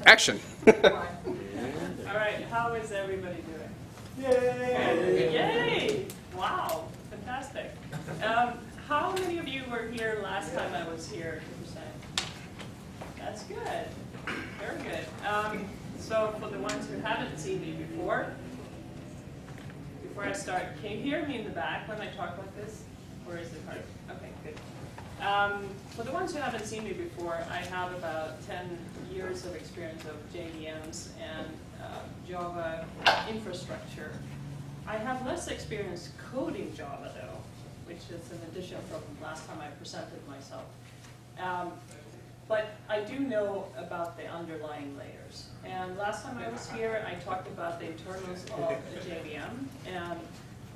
Action. All right, how is everybody doing? Yay! Yay! Wow, fantastic. How many of you were here last time I was here? That's good. Very good. So for the ones who haven't seen me before I start, can you hear me in the back when I talk like this? Or is it hard? Okay, good. For the ones who haven't seen me before, I have about 10 years of experience of JVMs and Java infrastructure. I have less experience coding Java though, which is an addition from last time I presented myself. But I do know about the underlying layers. And last time I was here, I talked about the internals of the JVM, and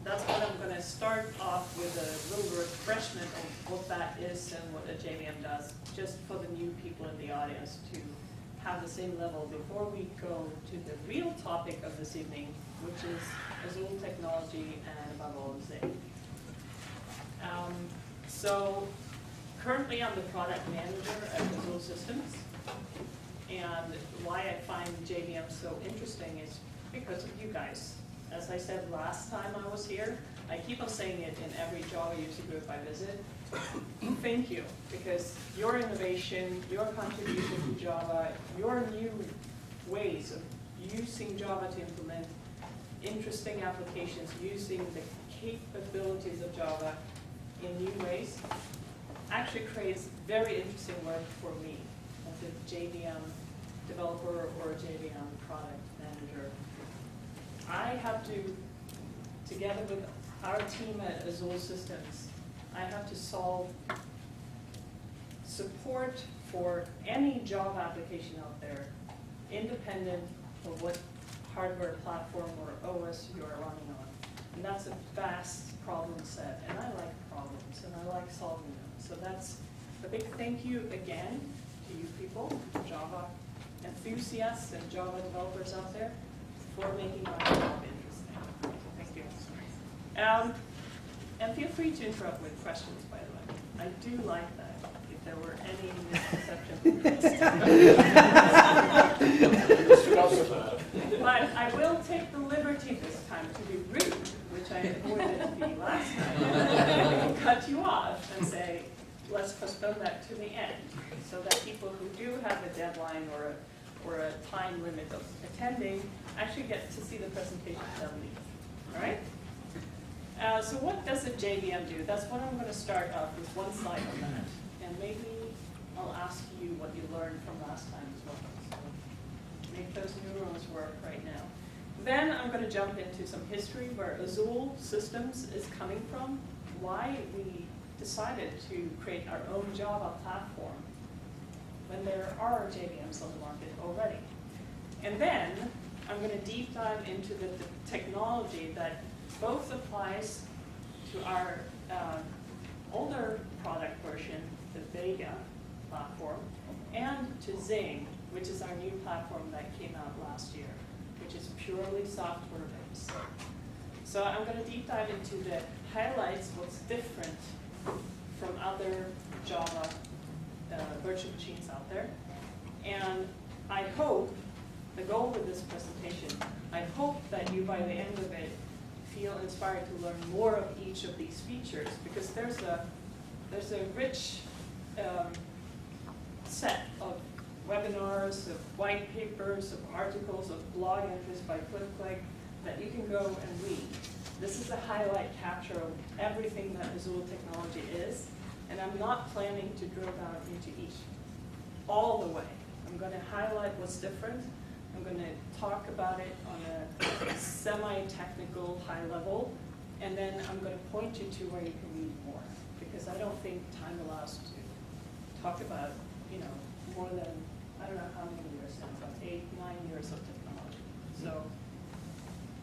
that's what I'm going to start off with, a little refreshment of what that is and what a JVM does, just for the new people in the audience to have the same level before we go to the real topic of this evening, which is Azul technology and above all Zing. So currently I'm the product manager at Azul Systems, and why I find JVM so interesting is because of you guys. As I said last time I was here, I keep on saying it in every Java user group I visit. Thank you, because your innovation, your contribution to Java, your new ways of using Java to implement interesting applications, using the capabilities of Java in new ways, actually creates very interesting work for me as a JVM developer or a JVM product manager. I have to, together with our team at Azul Systems, I have to solve support for any Java application out there, independent of what hardware platform or OS you are running on. And that's a vast problem set, and I like problems, and I like solving them. So that's a big thank you again to you people, Java enthusiasts and Java developers out there, for making my job interesting. Thank you. And feel free to interrupt with questions, by the way. I do like that, if there were any misconceptions. But I will take the liberty this time to be rude, which I avoided to be last time, and cut you off and say, let's postpone that to the end, so that people who do have a deadline or a time limit of attending actually get to see the presentation and leave. All right? So what does a JVM do? That's what I'm going to start off with, one slide on that. And maybe I'll ask you what you learned from last time as well. So make those neurons work right now. Then I'm going to jump into some history where Azul Systems is coming from, why we decided to create our own Java platform when there are JVMs on the market already. And then I'm going to deep dive into the technology that both applies to our older product version, the BEA platform, and to Zing, which is our new platform that came out last year, which is purely software based. So I'm going to deep dive into the highlights, what's different from other Java virtual machines out there. And I hope, the goal with this presentation, I hope that you, by the end of it, feel inspired to learn more of each of these features, because there's a rich set of webinars, of white papers, of articles, of blog entries by click that you can go and read. This is a highlight capture of everything that Azul technology is, and I'm not planning to drill down into each all the way. I'm going to highlight what's different. I'm going to talk about it on a semi-technical high level, and then I'm going to point you to where you can read more, because I don't think time allows to talk about, more than, I don't know how many years now, about 8, 9 years of technology. So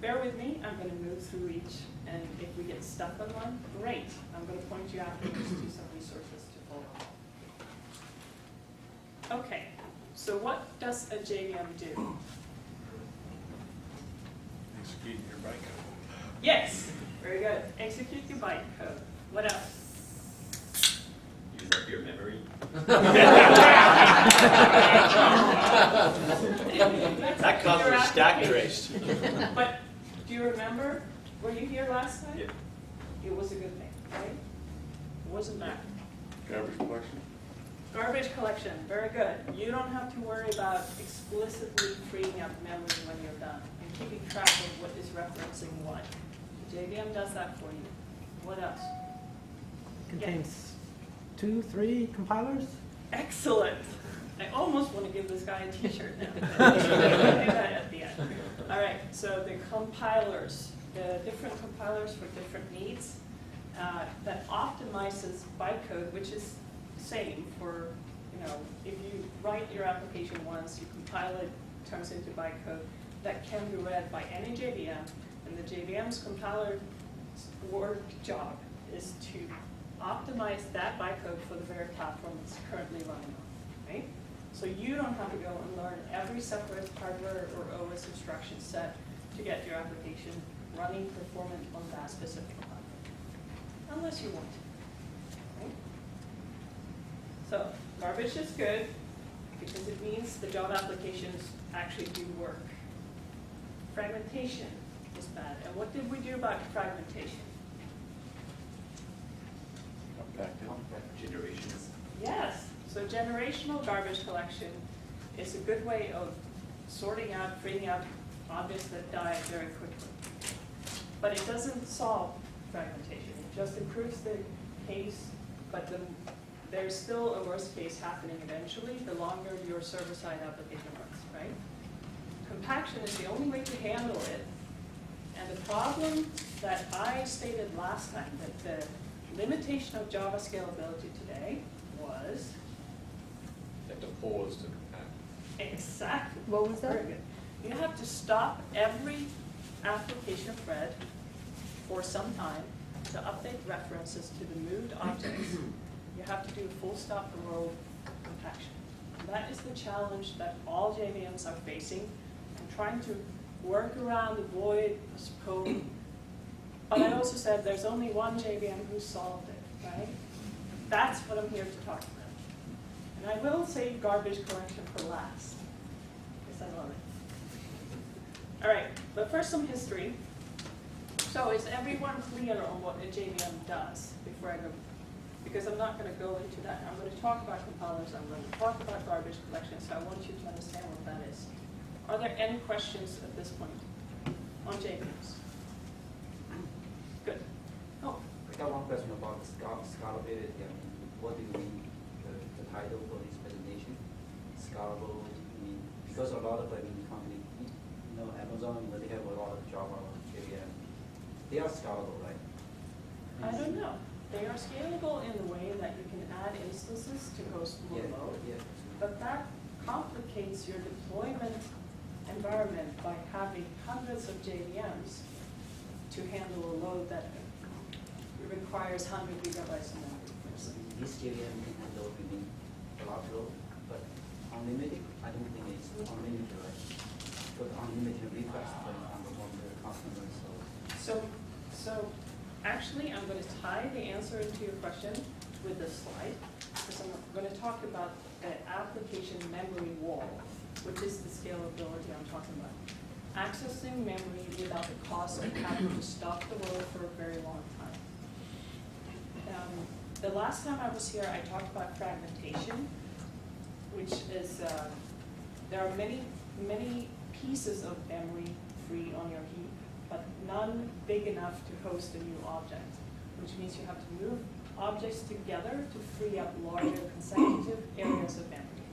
bear with me, I'm going to move through each, and if we get stuck on one, great. I'm going to point you afterwards to some resources to follow. Okay, so what does a JVM do? Execute your bytecode. Yes, very good. Execute your bytecode. What else? Use up your memory. That comes with stack trace. But do you remember, were you here last time? Yeah. It was a good thing, right? It wasn't bad. Garbage collection? Garbage collection, very good. You don't have to worry about explicitly freeing up memory when you're done and keeping track of what is referencing what. JVM does that for you. What else? Contains 2, 3 compilers. Excellent. I almost want to give this guy a t-shirt now. I'll do that at the end. All right, so the compilers, the different compilers for different needs, that optimizes bytecode, which is same for, if you write your application once, you compile it, turns into bytecode, that can be read by any JVM, and the JVM's compiler work job is to optimize that bytecode for the very platform it's currently running on, right? So you don't have to go and learn every separate hardware or OS instruction set to get your application running performant on that specific platform, unless you want to, right? So garbage is good because it means the job applications actually do work. Fragmentation is bad. And what did we do about fragmentation? Generations. Yes. So generational garbage collection is a good way of sorting out, freeing out objects that die very quickly. But it doesn't solve fragmentation. It just improves the case, but there's still a worst case happening eventually the longer your server-side application runs, right? Compaction is the only way to handle it. And the problem that I stated last time, that the limitation of Java scalability today was Like to pause to compact. exactly. What was that? Very good. You have to stop every application thread for some time to update references to the moved objects. You have to do a full stop and roll compaction. And that is the challenge that all JVMs are facing and trying to work around the void code. But I also said there's only one JVM who solved it, right? That's what I'm here to talk about. And I will save garbage collection for last, because I love it. All right, but first some history. So is everyone clear on what a JVM does before I go? Because I'm not going to go into that. I'm going to talk about compilers. I'm going to talk about garbage collection. So I want you to understand what that is. Are there any questions at this point on JVMs? Good. Oh, I got one question about scalability. I mean, what do you mean the title for this presentation? Scalable, because a lot of companies, Amazon, they have a lot of Java or JVM. They are scalable, right? I don't know. They are scalable in the way that you can add instances to host more load. Yeah. But that complicates your deployment environment by having hundreds of JVMs to handle a load that requires 100 gigabytes of memory. This JVM can handle a lot of load, but unlimited, I don't think it's unlimited, right? But unlimited request from the customer, So actually, I'm going to tie the answer into your question with this slide, because I'm going to talk about the application memory wall, which is the scalability I'm talking about. Accessing memory without the cost of having to stop the load for a very long time. The last time I was here, I talked about fragmentation, which is, there are many pieces of memory free on your heap, but none big enough to host a new object, which means you have to move objects together to free up larger consecutive areas of memory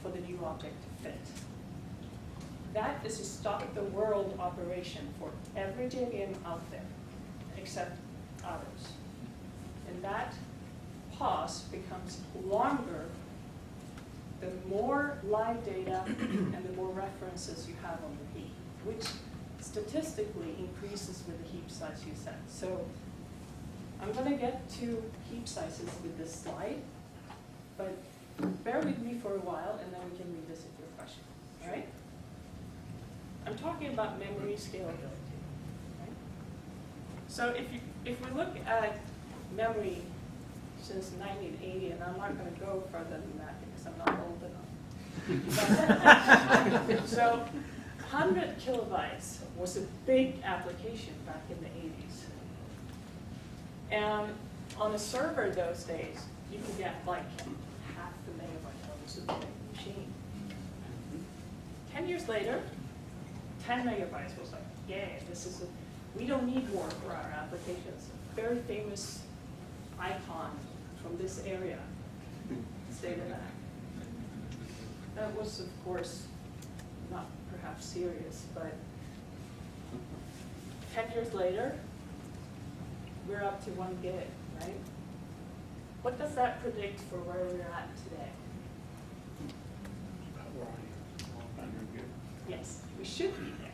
for the new object to fit. That is a stop-the-world operation for every JVM out there, except others. And that pause becomes longer the more live data and the more references you have on the heap, which statistically increases with the heap size you set. So I'm going to get to heap sizes with this slide, but bear with me for a while and then we can revisit your question, all right? I'm talking about memory scalability, right? So if we look at memory since 1980, and I'm not going to go further than that because I'm not old enough. So 100 kilobytes was a big application back in the 80s. And on a server those days, you could get like half the megabyte. That was a big machine. 10 years later, 10 megabytes was like, yay, we don't need more for our applications. Very famous icon from this area, state of that. That was, of course, not perhaps serious, but 10 years later, we're up to 1 gig, right? What does that predict for where we're at today? Yes, we should be there.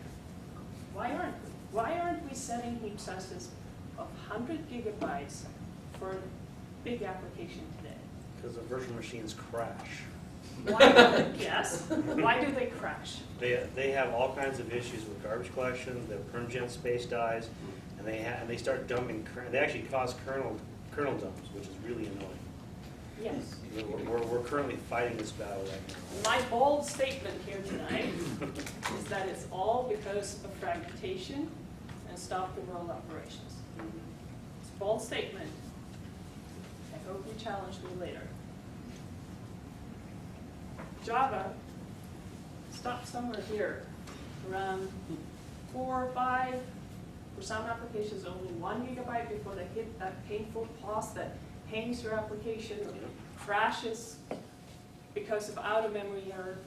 Why aren't we? Why aren't we setting heap sizes of 100 gigabytes for a big application today? Because the virtual machines crash. Why do they, yes, why do they crash? They have all kinds of issues with garbage collection. The kernel space dies, and they start dumping. They actually cause kernel dumps, which is really annoying. Yes. We're currently fighting this battle right now. My bold statement here tonight is that it's all because of fragmentation and stop the world operations. It's a bold statement. I hope you challenge me later. Java stopped somewhere here, around 4 or 5, for some applications only 1 gigabyte before they hit that painful pause that hangs your application, crashes because of out-of-memory error.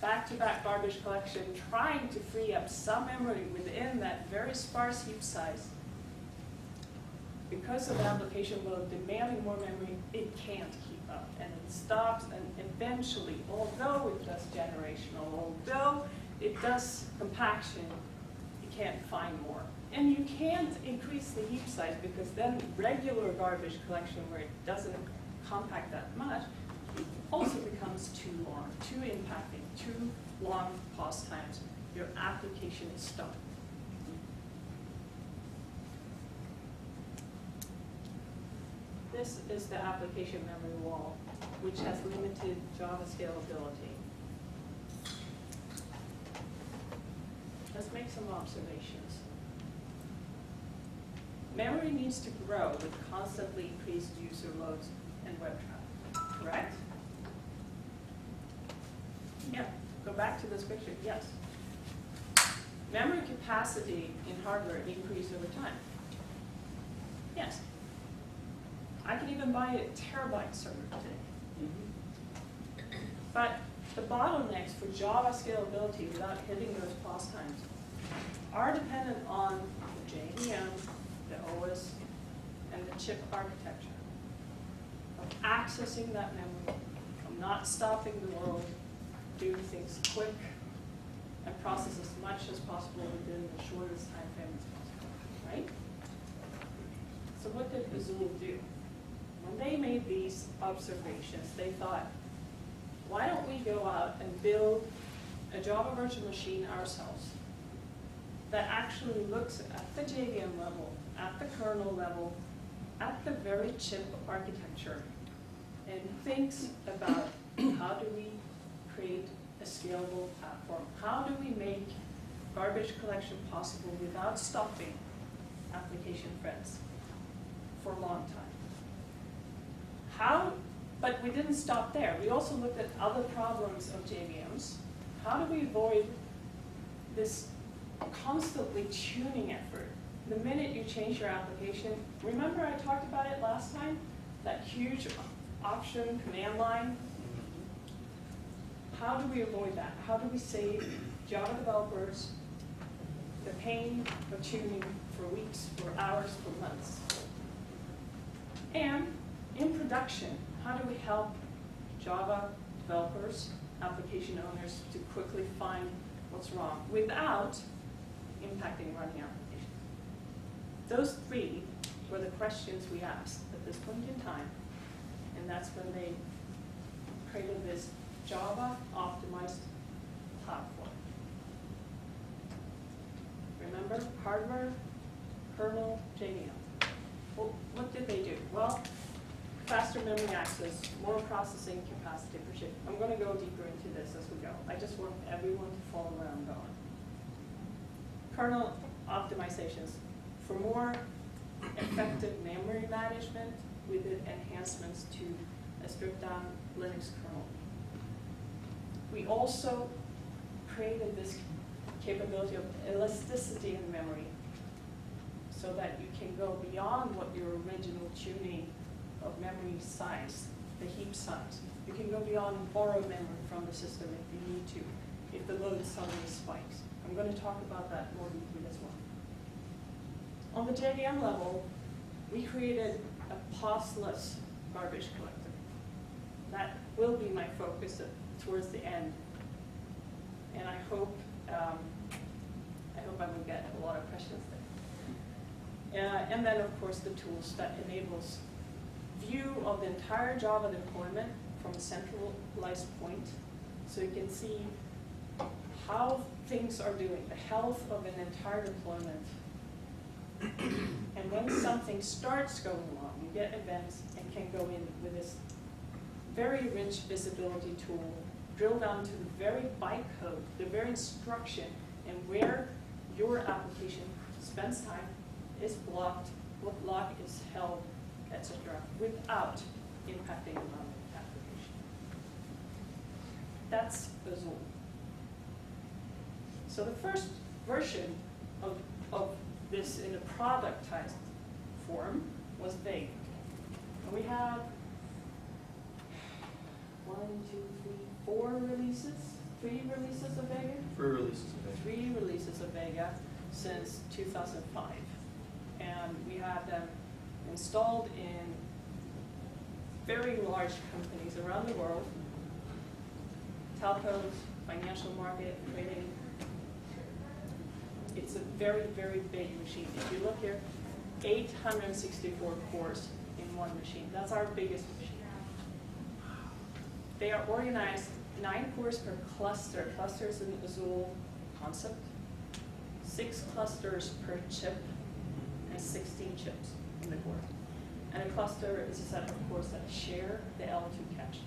Back-to-back garbage collection, trying to free up some memory within that very sparse heap size. Because of the application load demanding more memory, it can't keep up, and it stops, and eventually, although it does generational, although it does compaction, you can't find more. And you can't increase the heap size because then regular garbage collection where it doesn't compact that much also becomes too long, too impacting, too long pause times. Your application is stuck. This is the application memory wall, which has limited Java scalability. Let's make some observations. Memory needs to grow with constantly increased user loads and web traffic, correct? Yeah, go back to this picture, yes. Memory capacity in hardware increased over time. Yes. I can even buy a terabyte server today. But the bottlenecks for Java scalability without hitting those pause times are dependent on the JVM, the OS, and the chip architecture. Of accessing that memory, of not stopping the world, doing things quick, and process as much as possible within the shortest time frame as possible, right? So what did Azul do? When they made these observations, they thought, why don't we go out and build a Java virtual machine ourselves that actually looks at the JVM level, at the kernel level, at the very chip architecture, and thinks about how do we create a scalable platform? How do we make garbage collection possible without stopping application threads for a long time? But we didn't stop there. We also looked at other problems of JVMs. How do we avoid this constantly tuning effort? The minute you change your application, remember I talked about it last time? That huge option command line? How do we avoid that? How do we save Java developers the pain of tuning for weeks, for hours, for months? And in production, how do we help Java developers, application owners to quickly find what's wrong without impacting running applications? Those 3 were the questions we asked at this point in time, and that's when they created this Java optimized platform. Remember, hardware, kernel, JVM. Well, what did they do? Well, faster memory access, more processing capacity per chip. I'm going to go deeper into this as we go. I just want everyone to follow where I'm going. Kernel optimizations. For more effective memory management, we did enhancements to a stripped down Linux kernel. We also created this capability of elasticity in memory so that you can go beyond what your original tuning of memory size, the heap size. You can go beyond and borrow memory from the system if you need to, if the load suddenly spikes. I'm going to talk about that more deeply as well. On the JVM level, we created a pauseless garbage collector. That will be my focus towards the end. And I hope I will get a lot of questions there. And then, of course, the tools that enables view of the entire Java deployment from a centralized point, so you can see how things are doing, the health of an entire deployment. And when something starts going wrong, you get events and can go in with this very rich visibility tool, drill down to the very bytecode, the very instruction, and where your application spends time, is blocked, what block is held, etc., without impacting the application. That's Azul. So the first version of this in a productized form was Vega. And we have 4 releases, 3 releases of Vega? 3 releases of Vega. 3 releases of Vega since 2005. And we have them installed in very large companies around the world, telcos, financial market, trading. It's a very, very big machine. If you look here, 864 cores in one machine. That's our biggest machine. They are organized 9 cores per cluster. Cluster is an Azul concept. 6 clusters per chip, and 16 chips in the core. And a cluster is a set of cores that share the L2 cache.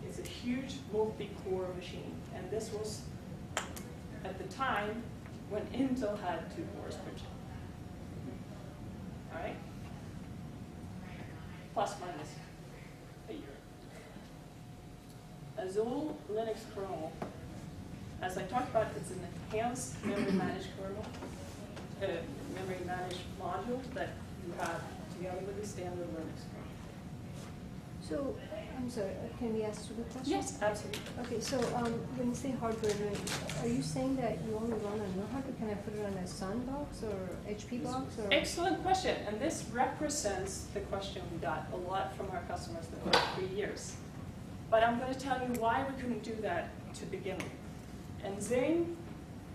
It's a huge multi-core machine, and this was at the time when Intel had 2 cores per chip. All right? Plus minus a year. Azul Linux kernel, as I talked about, it's an enhanced memory managed kernel, memory managed module that you have together with the standard Linux kernel. So, I'm sorry, can we ask you the question? Yes, absolutely. Okay, so when you say hardware, are you saying that you only run on your hardware? Can I put it on a Sun box or HP box? Or? Excellent question, and this represents the question we got a lot from our customers the first 3 years. But I'm going to tell you why we couldn't do that to begin with. And Zing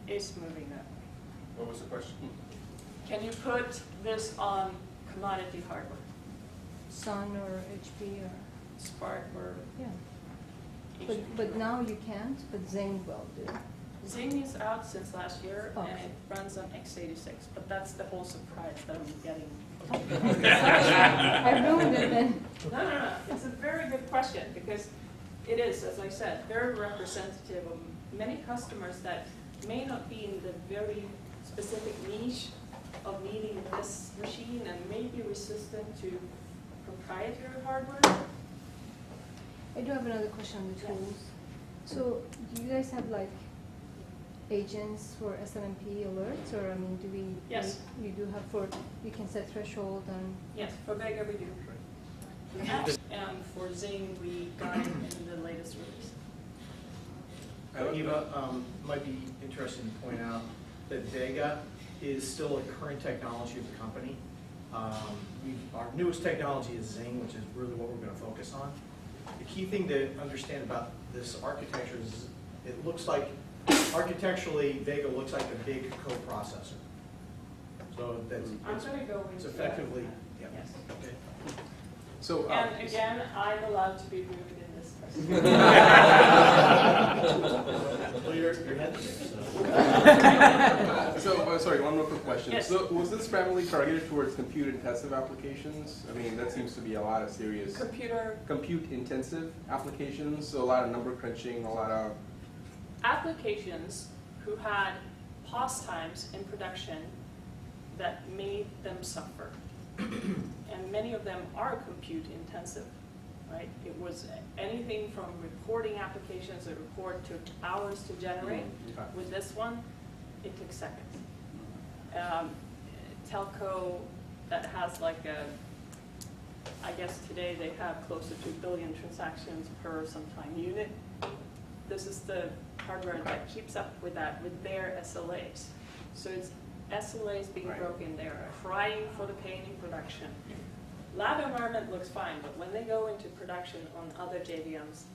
is moving that. What was the question? Can you put this on commodity hardware? Sun or HP or? Spark or Yeah. HP? But now you can't, but Zing will do. Zing is out since last year, Oh. and it runs on x86, but that's the whole surprise that I'm getting. I ruined it then. No. It's a very good question, because it is, as I said, very representative of many customers that may not be in the very specific niche of needing this machine and may be resistant to proprietary hardware. I do have another question on the tools. So, do you guys have like agents for SNMP alerts, or I mean, do we? Yes. You do have for, you can set threshold and. Yes, for Vega we do. And for Zing, we got it in the latest release. Eva, might be interesting to point out that Vega is still a current technology of the company. Our newest technology is Zing, which is really what we're going to focus on. The key thing to understand about this architecture is it looks like, architecturally, Vega looks like a big coprocessor. So that's, I'm going to go into it's effectively, yeah. Yes. Okay. So, And again, I'm allowed to be rude in this question. Well, you're head there, so. so sorry, one more quick question. Yes. So was this primarily targeted towards compute-intensive applications? I mean, that seems to be a lot of serious Computer compute-intensive applications, so a lot of number crunching, a lot of... applications who had pause times in production that made them suffer. And many of them are compute intensive, right? It was anything from reporting applications. A report took hours to generate. Okay. With this one, it took seconds. Telco that has like I guess today they have close to 2 billion transactions per sometime unit. This is the hardware that keeps up with that, with their SLAs. So it's SLAs being Right. broken, they're crying for the pain in production. Lab environment looks fine, but when they go into production on other JVMs,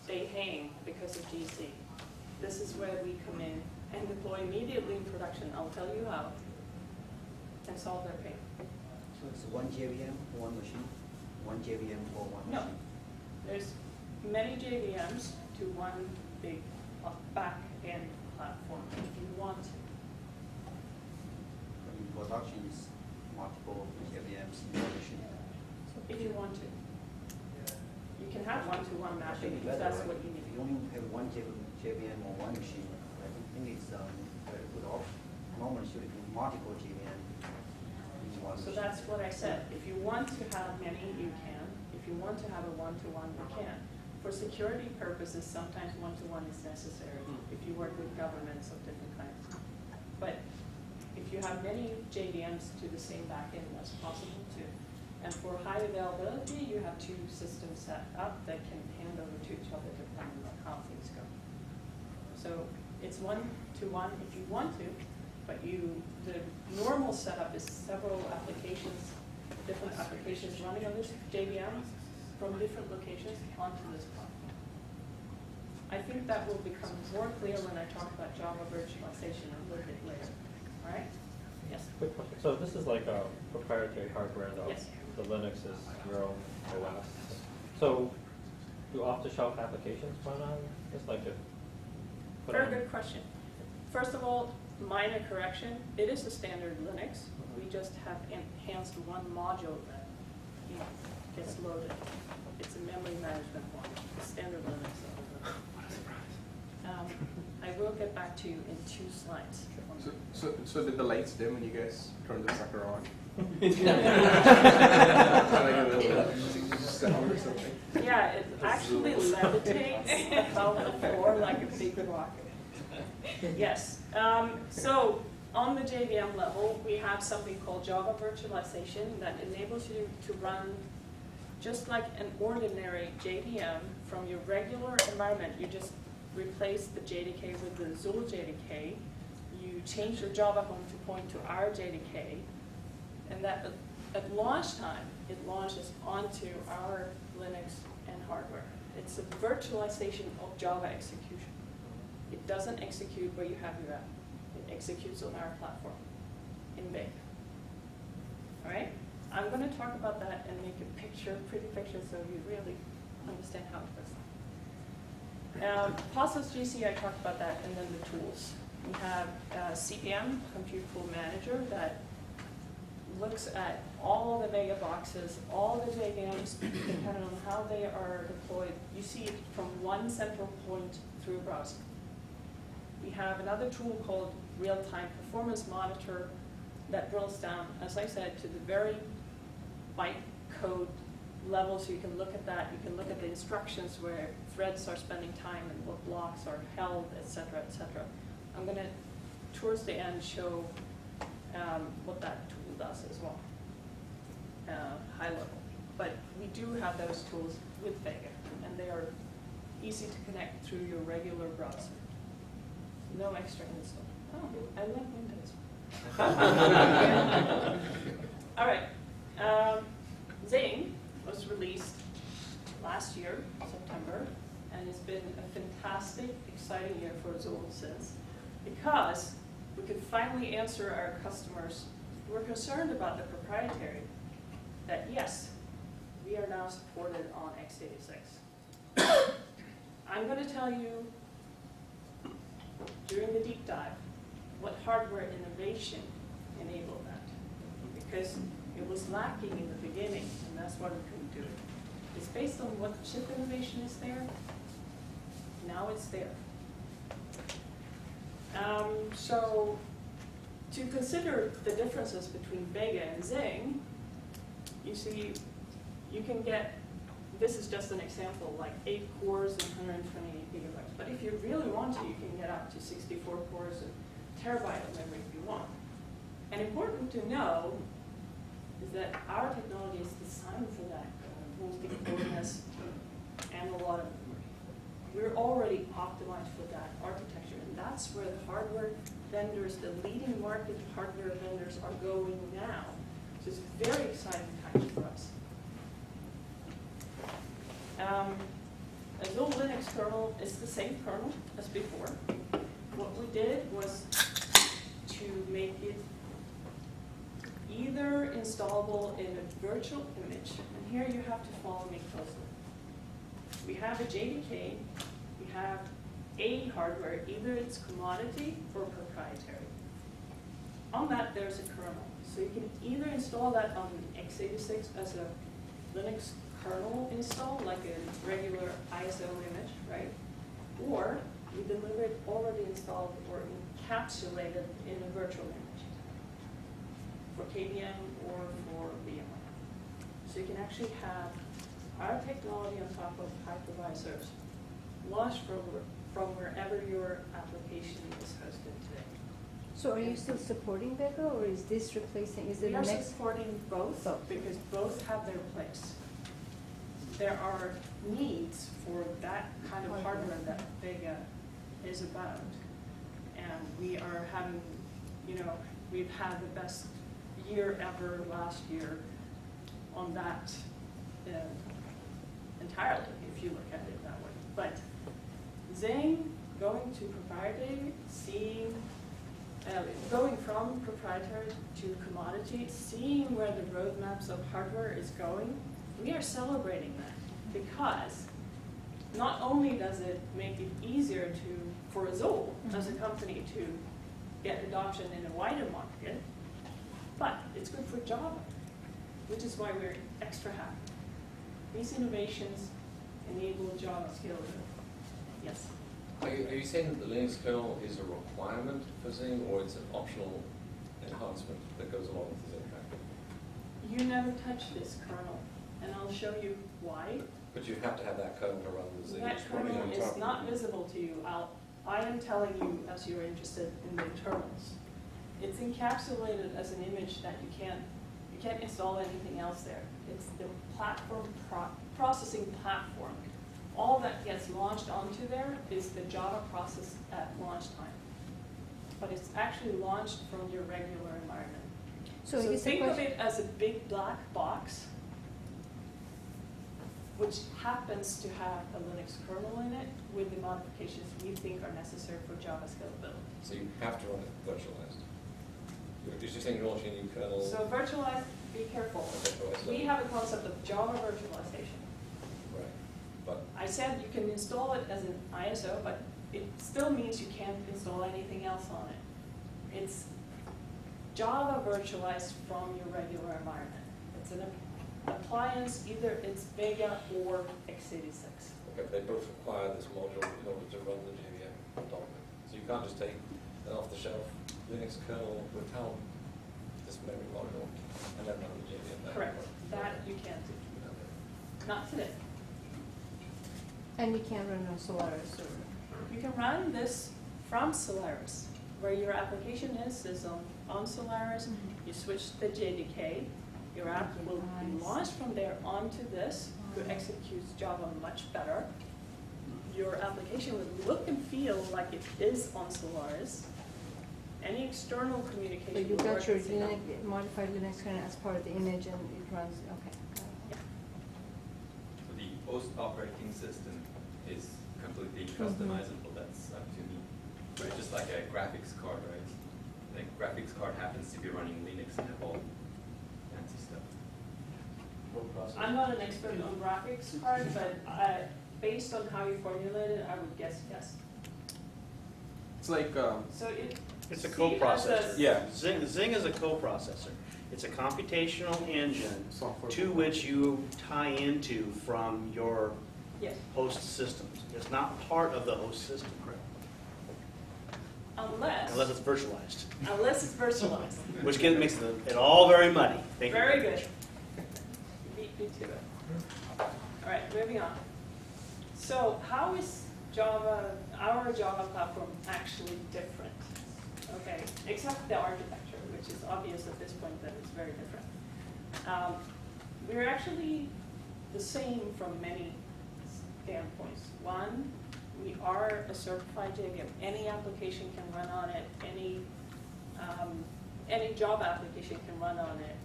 they hang because of GC. This is where we come in and deploy immediately in production, I'll tell you how, and solve their pain. So it's one JVM for one machine, one JVM for one No. machine. There's many JVMs to one big back-end platform if you want to. But in production is multiple JVMs in one machine. If you want to. You can have one-to-one mapping Actually, if better, that's right? what you If need. you only have one JVM on one machine, I don't think it's very good option. Normally should be multiple JVM in one So machine. that's what I said. If you want to have many, you can. If you want to have a one-to-one, you can. For security purposes, sometimes one-to-one is necessary if you work with governments of different kinds. But if you have many JVMs to the same backend, that's possible too. And for high availability, you have two systems set up that can hand over to each other depending on how things go. So it's one-to-one if you want to, but the normal setup is several applications, different applications running on this JVM from different locations onto this platform. I think that will become more clear when I talk about Java virtualization a little bit later. All right? Yes. Quick question. So this is like a proprietary hardware, though. Yes. The Linux is your own OS. So do off-the-shelf applications run on this? Like a put Very on- good question. First of all, minor correction. It is a standard Linux. We just have enhanced one module that gets loaded. It's a memory management one. It's standard Linux. I will get back to you in 2 slides. So did the lights dim when you guys turned the sucker on? Sound or something? Yeah, it actually levitates above the floor like a big rocket. Yes. So on the JVM level, we have something called Java virtualization that enables you to run just like an ordinary JVM from your regular environment. You just replace the JDK with the Azul JDK. You change your Java home to point to our JDK, and that at launch time, it launches onto our Linux and hardware. It's a virtualization of Java execution. It doesn't execute where you have your app. It executes on our platform in BEA. All right? I'm going to talk about that and make a picture, pretty picture, so you really understand how it works. Process GC, I talked about that, and then the tools. We have CPM, Compute Pool Manager, that looks at all the mega boxes, all the JVMs, depending on how they are deployed. You see it from one central point through a browser. We have another tool called Real Time Performance Monitor that drills down, as I said, to the very bytecode level, so you can look at that. You can look at the instructions where threads are spending time and what blocks are held, et cetera, et cetera. I'm going to, towards the end, show what that tool does as well, high level. But we do have those tools with Vega, and they are easy to connect through your regular browser. No extra install. Oh, I love Windows. All right. Zing was released last year, September, and it's been a fantastic, exciting year for Azul since, because we could finally answer our customers who were concerned about the proprietary, that yes, we are now supported on x86. I'm going to tell you during the deep dive what hardware innovation enabled that? Because it was lacking in the beginning, and that's why we couldn't do it. It's based on what chip innovation is there. Now it's there. So to consider the differences between Vega and Zing, you see, you can get, this is just an example, like 8 cores and 128 gigabytes. But if you really want to, you can get up to 64 cores and terabyte of memory if you want. And important to know is that our technology is designed for that multi-coreness and a lot of memory. We're already optimized for that architecture, and that's where the hardware vendors, the leading market hardware vendors are going now. So it's a very exciting time for us. Azul Linux kernel is the same kernel as before. What we did was to make it either installable in a virtual image, and here you have to follow me closely. We have a JDK, we have a hardware, either it's commodity or proprietary. On that there's a kernel, so you can either install that on x86 as a Linux kernel install, like a regular ISO image, right? Or we deliver it already installed or encapsulated in a virtual image for KVM or for VMware. So you can actually have our technology on top of hypervisors launched from wherever your application is hosted today. So are you still supporting Vega, or is this replacing, is it We the are next? supporting both Both. because both have their place. There are needs for that kind of hardware that Vega is about. And we are having, we've had the best year ever last year on that entirely, if you look at it that way. But Zing going to proprietary, going from proprietary to commodity, seeing where the roadmaps of hardware is going, we are celebrating that because not only does it make it easier for Azul as a company to get adoption in a wider market, but it's good for Java, which is why we're extra happy. These innovations enable Java scalability. Yes? Are you saying that the Linux kernel is a requirement for Zing, or it's an optional enhancement that goes along with the Zing package? You never touch this kernel, and I'll show you why. But you have to have that kernel to run the Zing. That It's running kernel on is top. not visible to you. I am telling you as you're interested in the internals. It's encapsulated as an image that you can't install anything else there. It's the platform processing platform. All that gets launched onto there is the Java process at launch time. But it's actually launched from your regular environment. So I guess the think of question, it as a big black box, which happens to have a Linux kernel in it with the modifications we think are necessary for Java scalability. So you have to run it virtualized. You're just saying you're launching a new kernel. So virtualized, be careful. Virtualized, We have a concept of Java virtualization. Right. But I said you can install it as an ISO, but it still means you can't install anything else on it. It's Java virtualized from your regular environment. It's an appliance, either it's Vega or x86. okay, they both require this module in order to run the JVM document. So you can't just take an off-the-shelf Linux kernel without this memory module and then run the JVM. Correct. That you can't do. Not today. and you can run on Solaris or? You can run this from Solaris. Where your application is on Solaris. You switch the JDK. Your app will be launched from there onto this, who executes Java much better. Your application will look and feel like it is on Solaris. Any external communication So you will work got your the same. Linux, modified Linux kernel as part of the image and it runs, okay. Yeah. So the host operating system is completely customizable. That's up to me. Right, just like a graphics card, right? The graphics card happens to be running Linux and all fancy stuff. I'm not an expert on graphics card, but based on how you formulated it, I would guess yes. It's like, So It's a See, coprocessor. as Yeah. Zing is a coprocessor. It's a computational engine Software. to which you tie into from your Yes, host systems. It's not part of the host system, unless it's virtualized, unless it's virtualized. which makes it all very muddy. Thank you. Very good. Beat me to it. All right, moving on. So how is our Java platform actually different? Okay, except the architecture, which is obvious at this point that it's very different. We're actually the same from many standpoints. One, we are a certified JVM. Any application can run on it. Any Java application can run on it.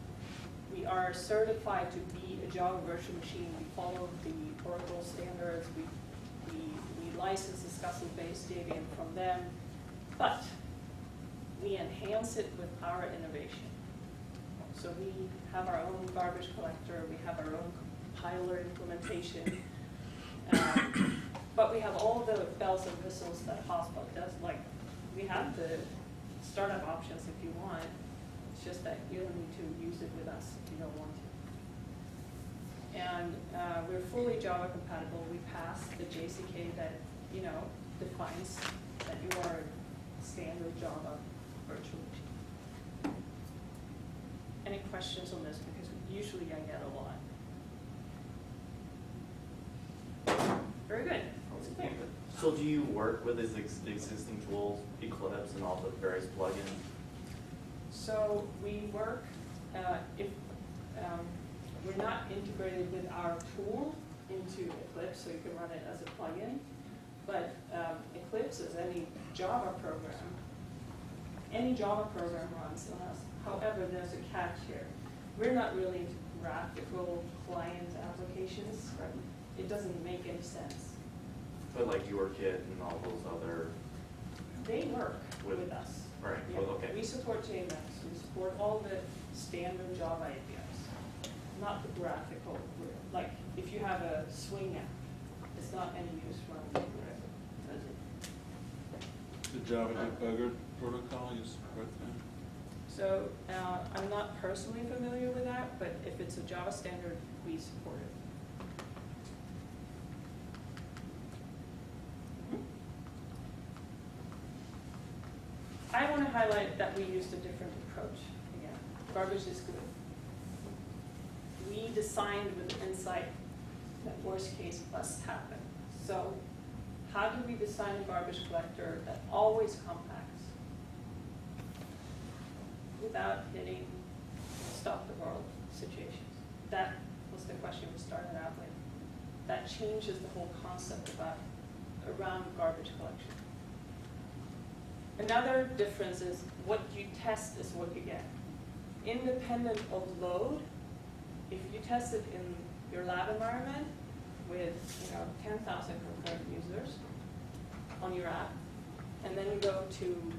We are certified to be a Java virtual machine. We follow the Oracle standards. We license the scalable-based JVM from them, but we enhance it with our innovation. So we have our own garbage collector. We have our own compiler implementation. But we have all the bells and whistles that Hotspot does. Like, we have the startup options if you want. It's just that you don't need to use it with us if you don't want to. And we're fully Java compatible. We pass the JCK that, defines that you are a standard Java virtual machine. Any questions on this? Because usually I get a lot. Very good. It's clear. So do you work with these existing tools, Eclipse and all the various plugins? So we work, if we're not integrated with our tool into Eclipse, so you can run it as a plugin. But Eclipse is any Java program. Any Java program runs on us. However, there's a catch here. We're not really into graphical client applications. It doesn't make any sense. But like JRockit and all those other... They work with us. Right, Yeah. well, okay. We support JMX. We support all the standard Java APIs, not the graphical. Like, if you have a swing app, it's not any use running it, does it? The Java debugger protocol, you support that? So I'm not personally familiar with that, but if it's a Java standard, we support it. I want to highlight that we used a different approach. Again, garbage is good. We designed with the insight that worst case must happen. So how do we design a garbage collector that always compacts without hitting stop the world situations? That was the question we started out with. That changes the whole concept around garbage collection. Another difference is what you test is what you get. Independent of load, if you test it in your lab environment with 10,000 concurrent users on your app, and then you go to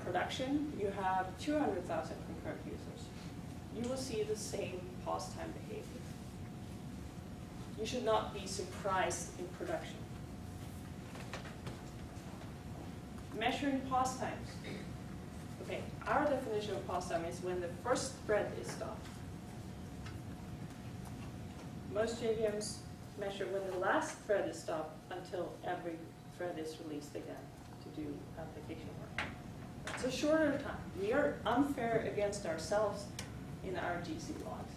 production, you have 200,000 concurrent users. You will see the same pause time behavior. You should not be surprised in production. Measuring pause times. Okay, our definition of pause time is when the first thread is stopped. Most JVMs measure when the last thread is stopped until every thread is released again to do application work. It's a shorter time. We are unfair against ourselves in our GC logs.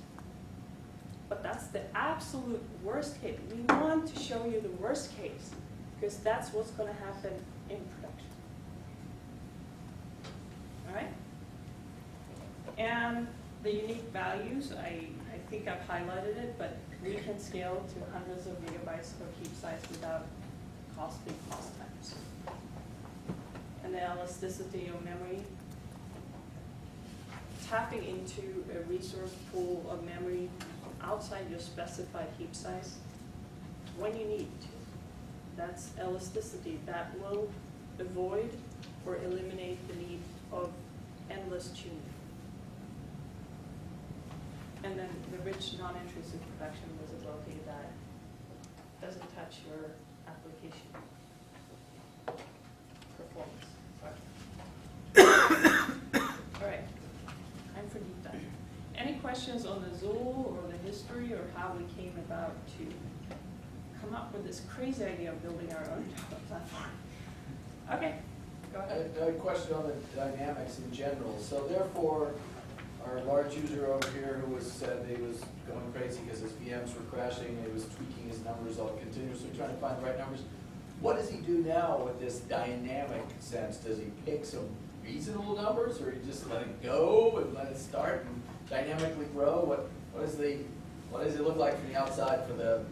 But that's the absolute worst case. We want to show you the worst case because that's what's going to happen in production. All right? And the unique values, I think I've highlighted it, but we can scale to hundreds of gigabytes of heap size without costly pause times. And the elasticity of memory, tapping into a resource pool of memory outside your specified heap size when you need to. That's elasticity. That will avoid or eliminate the need of endless tuning. And then the rich non-intrusive production visibility that doesn't touch your application performance. about to come up with this crazy idea of building our own Java platform. Okay, go ahead. I had a question on the dynamics in general. So therefore, our large user over here who said he was going crazy because his VMs were crashing, and he was tweaking his numbers all continuously, trying to find the right numbers. What does he do now with this dynamic sense? Does he pick some reasonable numbers, or he just let it go and let it start and dynamically grow? What does it look like from the outside for the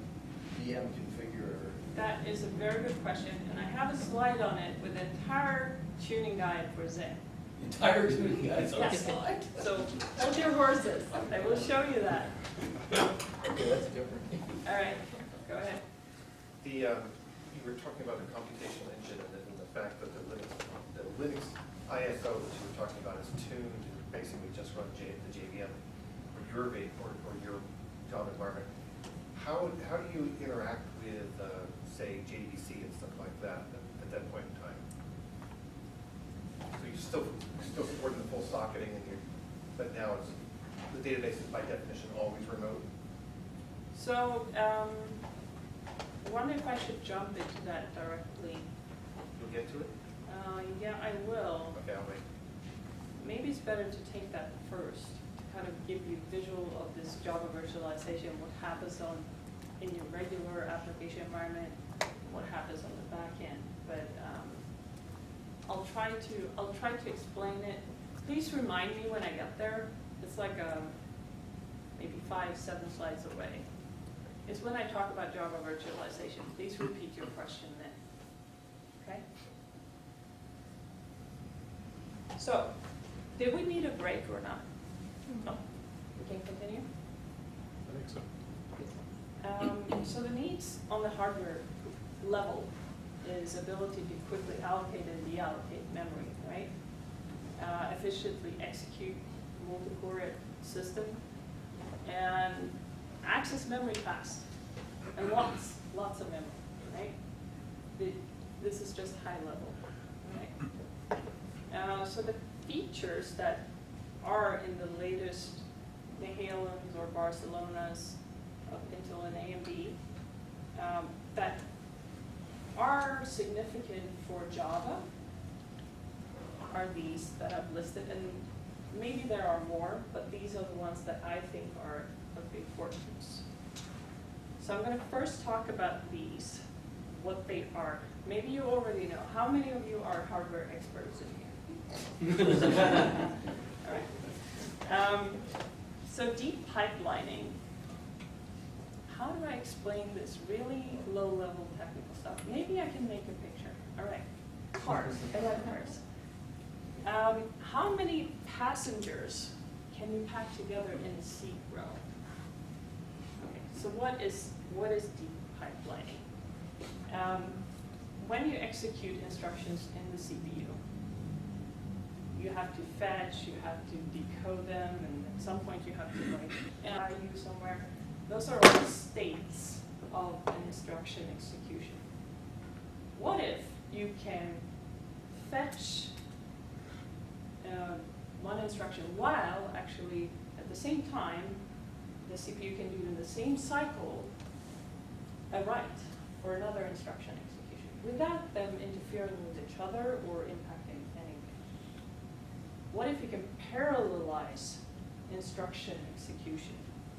VM configurer? That is a very good question, and I have a slide on it with an entire tuning guide for Zing. Entire tuning guides on the Yes. slide? So hold your horses. I will show you that. Okay, that's different. All right, go ahead. You were talking about the computational engine and the fact that the Linux ISO that you were talking about is tuned to basically just run the JVM or your job environment. How do you interact with, say, JDBC and stuff like that at that point in time? So you're still supporting the full socketing, but now the database is by definition always remote. So, wonder if I should jump into that directly. You'll get to it? Yeah, I will. Okay, I'll wait. Maybe it's better to take that first, to kind of give you visual of this Java virtualization, what happens in your regular application environment, what happens on the back end. But I'll try to explain it. Please remind me when I get there. It's like maybe 5-7 slides away. It's when I talk about Java virtualization. Please repeat your question then. Okay? So, did we need a break or not? No. We can continue? I think so. So the needs on the hardware level is ability to quickly allocate and deallocate memory, right? Efficiently execute multi-core system and access memory fast and lots of memory, right? This is just high level, right? So the features that are in the latest Nehalem's or Barcelona's of Intel and AMD that are significant for Java are these that I've listed, and maybe there are more, but these are the ones that I think are of importance. So I'm going to first talk about these, what they are. Maybe you already know. How many of you are hardware experts in here? All right. So deep pipelining. How do I explain this really low-level technical stuff? Maybe I can make a picture. All right. Cars. I love cars. How many passengers can you pack together in a seat row? Okay. So what is deep pipelining? When you execute instructions in the CPU, you have to fetch, you have to decode them, and at some point you have to write an IU somewhere. Those are all states of an instruction execution. What if you can fetch one instruction while actually at the same time the CPU can do in the same cycle a write for another instruction execution without them interfering with each other or impacting anything? What if you can parallelize instruction execution?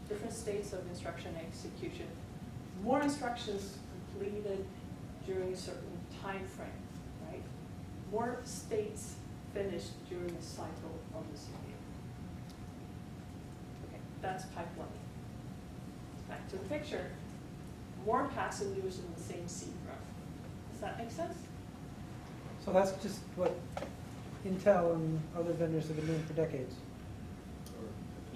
Different states of instruction execution, more instructions completed during a certain time frame, right? More states finished during the cycle of the CPU. Okay, that's pipeline. Back to the picture. More passengers in the same seat row. Does that make sense? So that's just what Intel and other vendors have been doing for decades.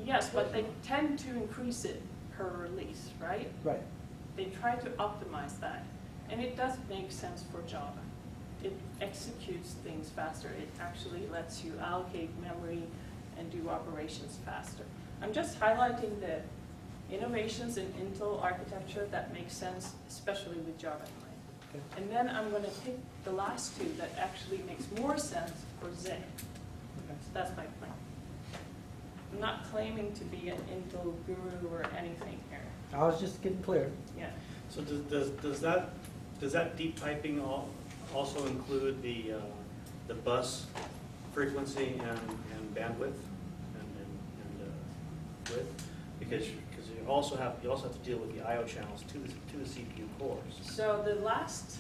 Yes, but they tend to increase it per release, right? Right. They try to optimize that. And it does make sense for Java. It executes things faster. It actually lets you allocate memory and do operations faster. I'm just highlighting the innovations in Intel architecture that make sense, especially with Java in mind. Okay. And then I'm going to pick the last two that actually makes more sense for Zing. Okay. So that's my plan. I'm not claiming to be an Intel guru or anything here. I was just getting clear. Yeah. So does that deep piping also include the bus frequency and bandwidth and width? Because you also have to deal with the I/O channels to the CPU cores. So the last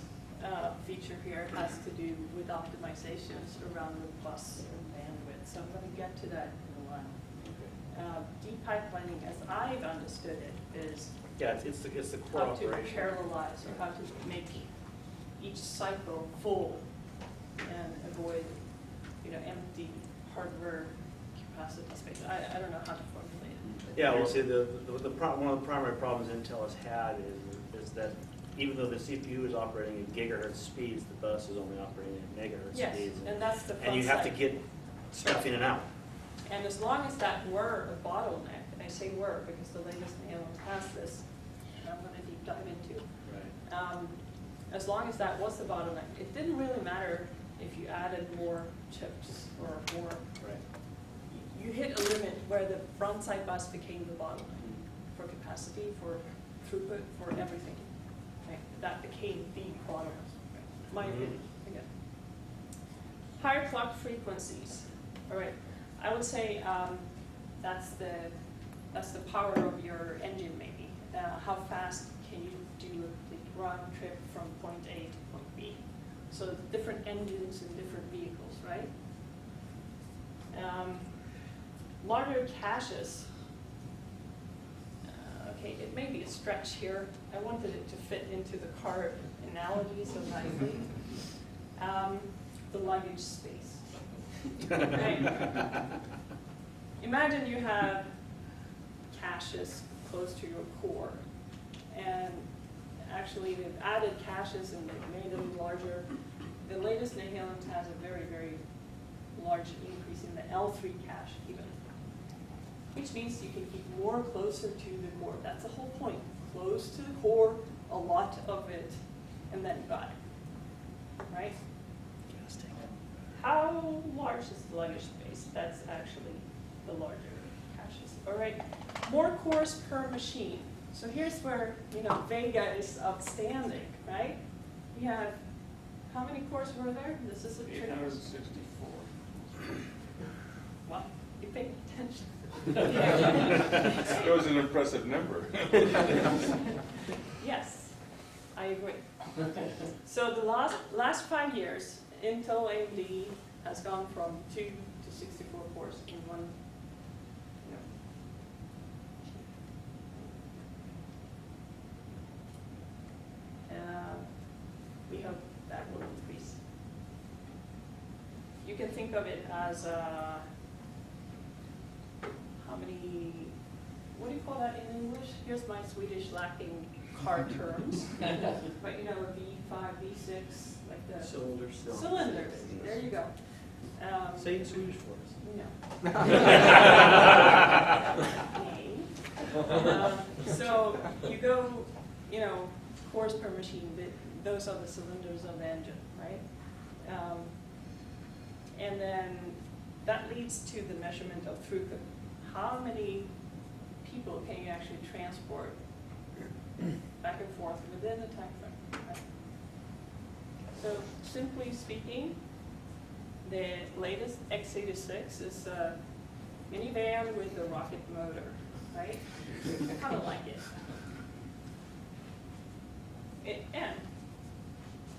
feature here has to do with optimizations around the bus and bandwidth. So I'm going to get to that in a while. Deep pipelining, as I've understood it, is It's the core how to operation. parallelize or how to make each cycle full and avoid, empty hardware capacity space. I don't know how to formulate it. Yeah, well, see, one of the primary problems Intel has had is that even though the CPU is operating at gigahertz speeds, the bus is only operating at megahertz Yes, speeds. and that's the And you have to side. get stuff in and out. And as long as that were a bottleneck, and I say were because the latest NAILM has this, and I'm going to deep dive into. Right. As long as that was the bottleneck, it didn't really matter if you added more chips or more. Right. You hit a limit where the front side bus became the bottleneck for capacity, for throughput, for everything. Right? That became the bottleneck. My opinion, again. Higher clock frequencies. All right. I would say that's the power of your engine, maybe. How fast can you do a complete round trip from point A to point B? So different engines and different vehicles, right? Larger caches. Okay, it may be a stretch here. I wanted it to fit into the car analogy so nicely. The luggage space. Right? Imagine you have caches close to your core, and actually they've added caches and they've made them larger. The latest NAILM has a very, very large increase in the L3 cache even, which means you can keep more closer to the core. That's the whole point. Close to the core, a lot of it, and then you got it, right? How large is the luggage space? That's actually the larger caches. All right, more cores per machine. So here's where, Vega is outstanding, right? We have, how many cores were there? This is a trick. 864. Well, you paid attention. That was an impressive number. Yes, I agree. So the last 5 years, Intel AMD has gone from 2 to 64 cores in one. We hope that will increase. You can think of it as how many, what do you call that in English? Here's my Swedish lacking car terms. But a V5, V6, like the Cylinders. cylinders. There you go. Say it in Swedish for us. No. So you go, cores per machine, those are the cylinders of the engine, right? And then that leads to the measurement of throughput. How many people can you actually transport back and forth within the time frame? Right? So simply speaking, the latest x86 is a minivan with a rocket motor, right? Kind of like it. And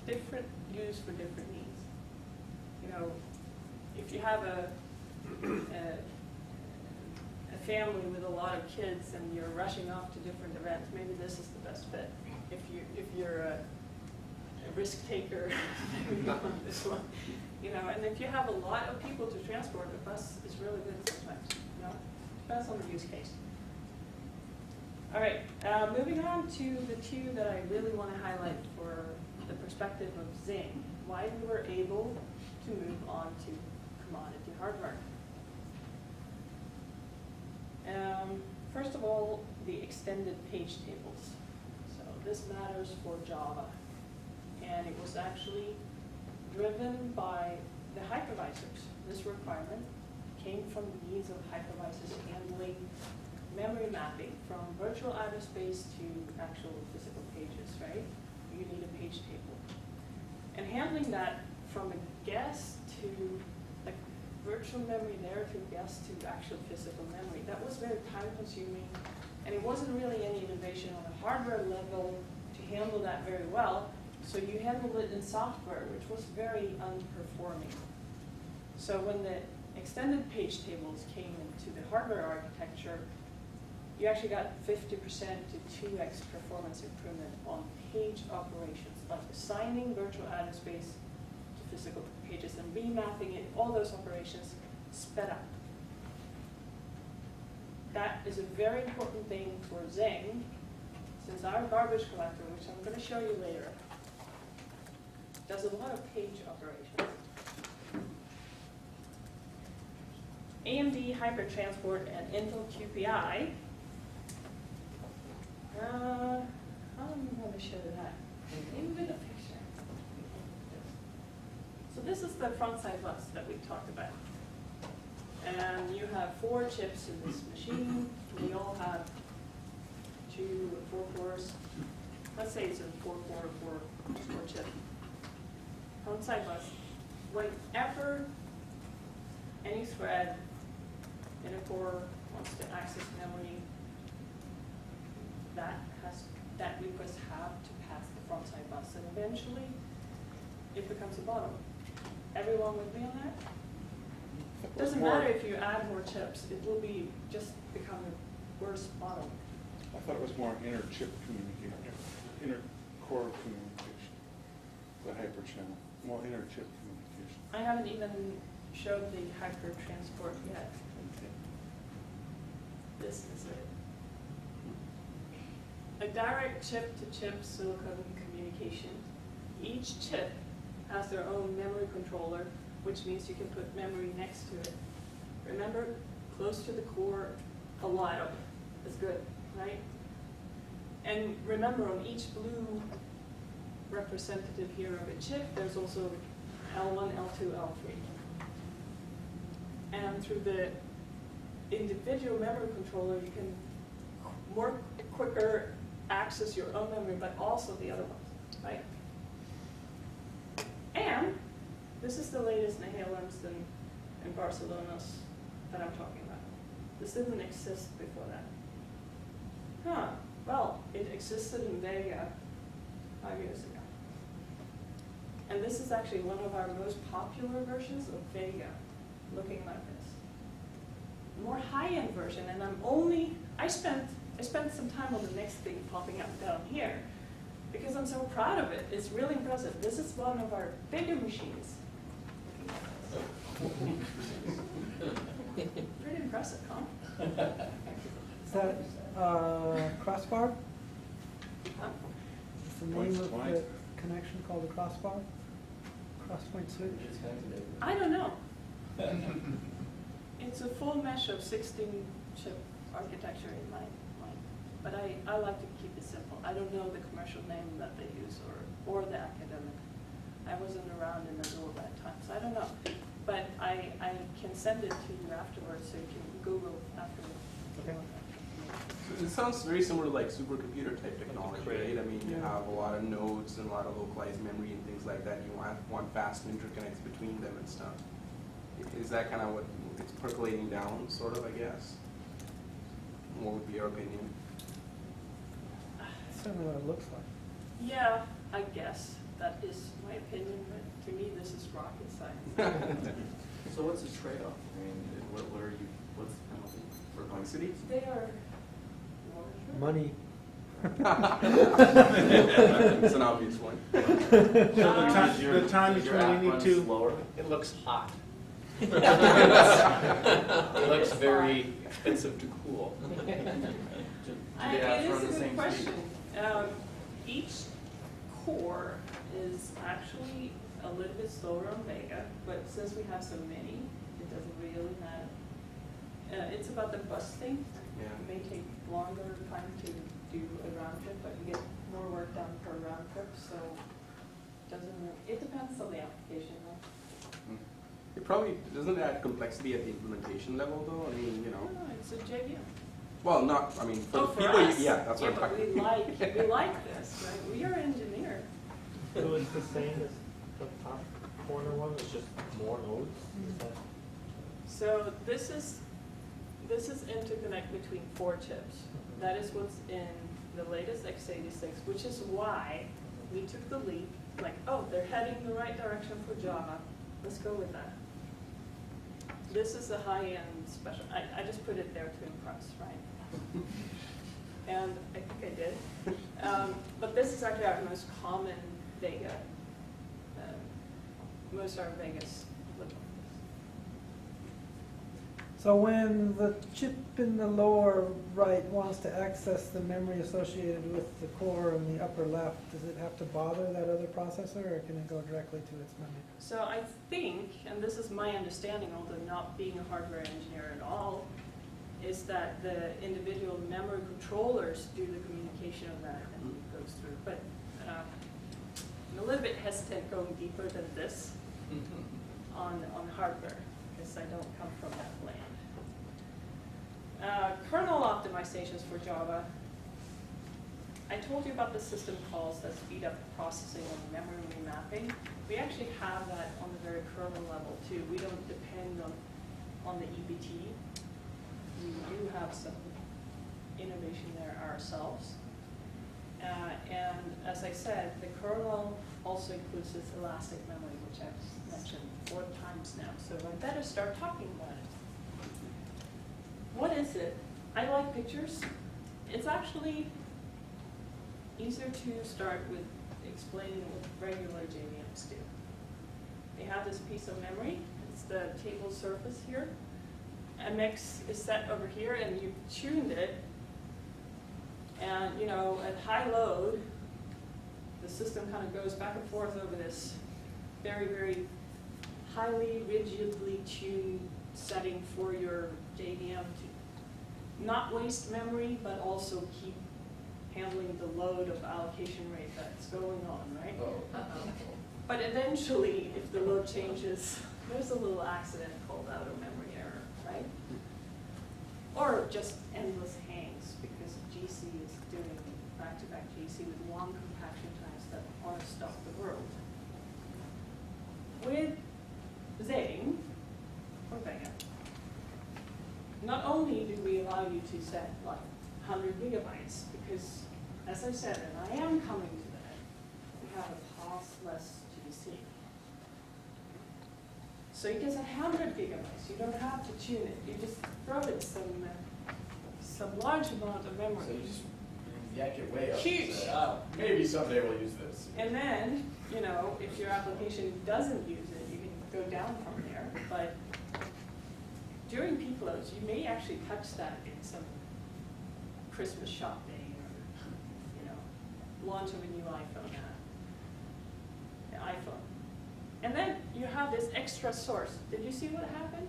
different use for different needs. If you have a family with a lot of kids and you're rushing off to different events, maybe this is the best fit. If you're a risk taker, maybe you want this one. And if you have a lot of people to transport, the bus is really good sometimes. Depends on the use case. All right, moving on to the two that I really want to highlight for the perspective of Zing, why we were able to move on to commodity hardware. First of all, the extended page tables. So this matters for Java. And it was actually driven by the hypervisors. This requirement came from the needs of hypervisors handling memory mapping from virtual address space to actual physical pages, right? You need a page table. And handling that from a guess to, like, virtual memory there to guess to actual physical memory, that was very time consuming, and it wasn't really any innovation on a hardware level to handle that very well, so you handled it in software, which was very unperforming. So when the extended page tables came into the hardware architecture, you actually got 50% to 2x performance improvement on page operations, like assigning virtual address space to physical pages and remapping it, all those operations sped up. That is a very important thing for Zing, since our garbage collector, which I'm going to show you later, does a lot of page operations. AMD Hypertransport and Intel QPI. How am I going to show that? Maybe with a picture. So this is the front side bus that we talked about. And you have 4 chips in this machine. They all have 2 or 4 cores. Let's say it's a 4-core, 4 chip. Front side bus. Whenever any thread in a core wants to access memory, that request have to pass the front side bus, and eventually it becomes a bottom. Everyone with me on that? Doesn't matter if you add more chips, it will be just become a worse bottom. I thought it was more inter-chip communication, inter-core communication, the hyperchannel, more inter-chip communication. I haven't even showed the hyper transport yet. This is it. A direct chip-to-chip silicon communication. Each chip has their own memory controller, which means you can put memory next to it. Remember, close to the core, a lot of it is good, right? And remember, on each blue representative here of a chip, there's also L1, L2, L3. And through the individual memory controller, you can more quicker access your own memory, but also the other ones, right? And this is the latest Nehalem's and Barcelona's that I'm talking about. This didn't exist before that. Huh, well, it existed in Vega 5 years ago. And this is actually one of our most popular versions of Vega, looking like this. More high-end version, and I spent some time on the next thing popping up down here because I'm so proud of it. It's really impressive. This is one of our bigger machines. Pretty impressive, huh? Is that crossbar? Huh? Is the name of the connection called a crossbar? Crosspoint switch? I don't know. It's a full mesh of 16-chip architecture in my mind, but I like to keep it simple. I don't know the commercial name that they use or the academic. I wasn't around in Azul that time, so I don't know. But I can send it to you afterwards, so you can Google afterwards. Okay. So it sounds very similar to like supercomputer type technology, right? I mean, you have a lot of nodes and a lot of localized memory and things like that. You want fast interconnects between them and stuff. Is that kind of what it's percolating down, sort of, I guess? What would be your opinion? That's certainly what it looks like. Yeah, I guess that is my opinion, but to me this is rocket science. So what's the trade-off? I mean, what's the penalty for Complexity? They are Money. It's an obvious one. So the time Does your between app you run need to, slower? it looks hot. It looks very expensive to cool. Do the It apps run is the a same good question. speed? Each core is actually a little bit slower on Vega, but since we have so many, it doesn't really matter. It's about the bus thing. Yeah. It may take longer time to do a round trip, but you get more work done per round trip, so it depends on the application. Though. It probably doesn't add complexity at the implementation level, though. I mean, you know. No, it's a JVM. Well, not, I mean, for Oh, the for people, us. yeah, that's what I'm but talking we about. like this, right? We are engineers. So it's the same as the top corner one, it's just more nodes? Is that- So this is interconnect between 4 chips. That is what's in the latest x86, which is why we took the leap, like, oh, they're heading the right direction for Java. Let's go with that. This is a high-end special. I just put it there to impress, right? And I think I did. But this is actually our most common Vega. Most are Vegas. So when the chip in the lower right wants to access the memory associated with the core in the upper left, does it have to bother that other processor, or can it go directly to its memory? So I think, and this is my understanding, although not being a hardware engineer at all, is that the individual memory controllers do the communication of that and it goes through. But I'm a little bit hesitant going deeper than this on hardware, because I don't come from that land. Kernel optimizations for Java. I told you about the system calls that speed up processing and memory remapping. We actually have that on the very kernel level too. We don't depend on the EBT. We do have some innovation there ourselves. And as I said, the kernel also includes this elastic memory, which I've mentioned 4 times now. So I better start talking about it. What is it? I like pictures. It's actually easier to start with explaining what regular JVMs do. They have this piece of memory. It's the table surface here. MX is set over here, and you've tuned it. And you know, at high load, the system kind of goes back and forth over this very, very highly rigidly tuned setting for your JVM to not waste memory, but also keep handling the load of allocation rate that's going on, right? But eventually, if the load changes, there's a little accident called out of memory error, right? Or just endless hangs because GC is doing back-to-back GC with long compaction times that ought to stop the world. With Zing, or Vega, not only do we allow you to set like 100 gigabytes, because as I said, and I am coming to that, we have a costless GC. So you can set 100 gigabytes. You don't have to tune it. You just throw it some large amount of memory. So you just yank it way up. Huge. And say, oh, maybe someday we'll use this. And then, you know, if your application doesn't use it, you can go down from there. But during peak loads, you may actually touch that in some Christmas shopping or, you know, launch of a new iPhone. And then you have this extra source. Did you see what happened?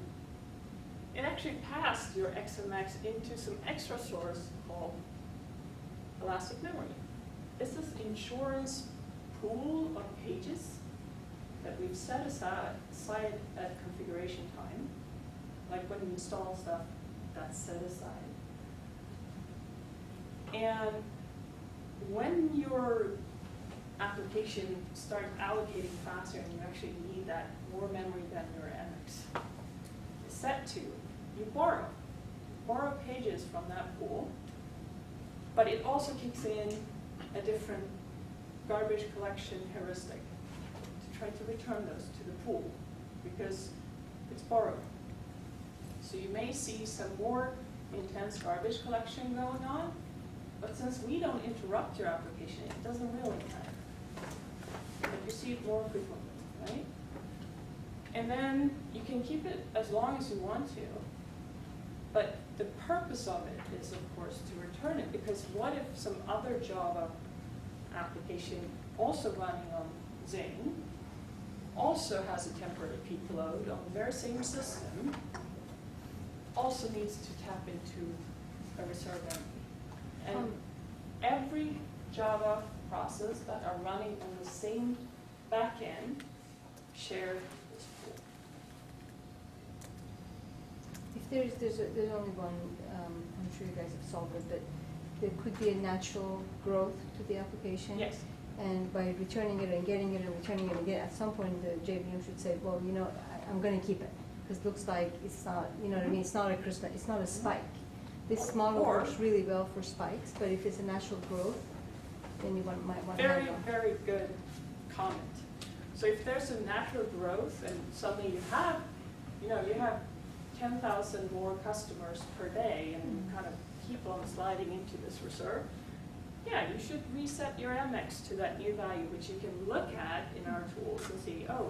It actually passed your XMX into some extra source called elastic memory. This is insurance pool of pages that we've set aside at configuration time. Like when you install stuff, that's set aside. And when your application starts allocating faster and you actually need that more memory than your MX is set to, you borrow pages from that pool, but it also kicks in a different garbage collection heuristic to try to return those to the pool because it's borrowed. So you may see some more intense garbage collection going on, but since we don't interrupt your application, it doesn't really matter. But you see it more frequently, right? And then you can keep it as long as you want to, but the purpose of it is, of course, to return it, because what if some other Java application also running on Zing also has a temporary peak load on the very same system, also needs to tap into a reserve memory. And every Java process that are running on the same backend share this pool. If there's only one, I'm sure you guys have solved it, but there could be a natural growth to the application. Yes. And by returning it and getting it and returning it again, at some point the JVM should say, well, you know, I'm gonna keep it. Because it looks like it's not, you know what I mean, it's not a spike. This model Or- works really well for spikes, but if it's a natural growth, then you might want to have Very, one. very good comment. So if there's a natural growth and suddenly you have 10,000 more customers per day and you kind of keep on sliding into this reserve, yeah, you should reset your MX to that new value, which you can look at in our tools and see, oh,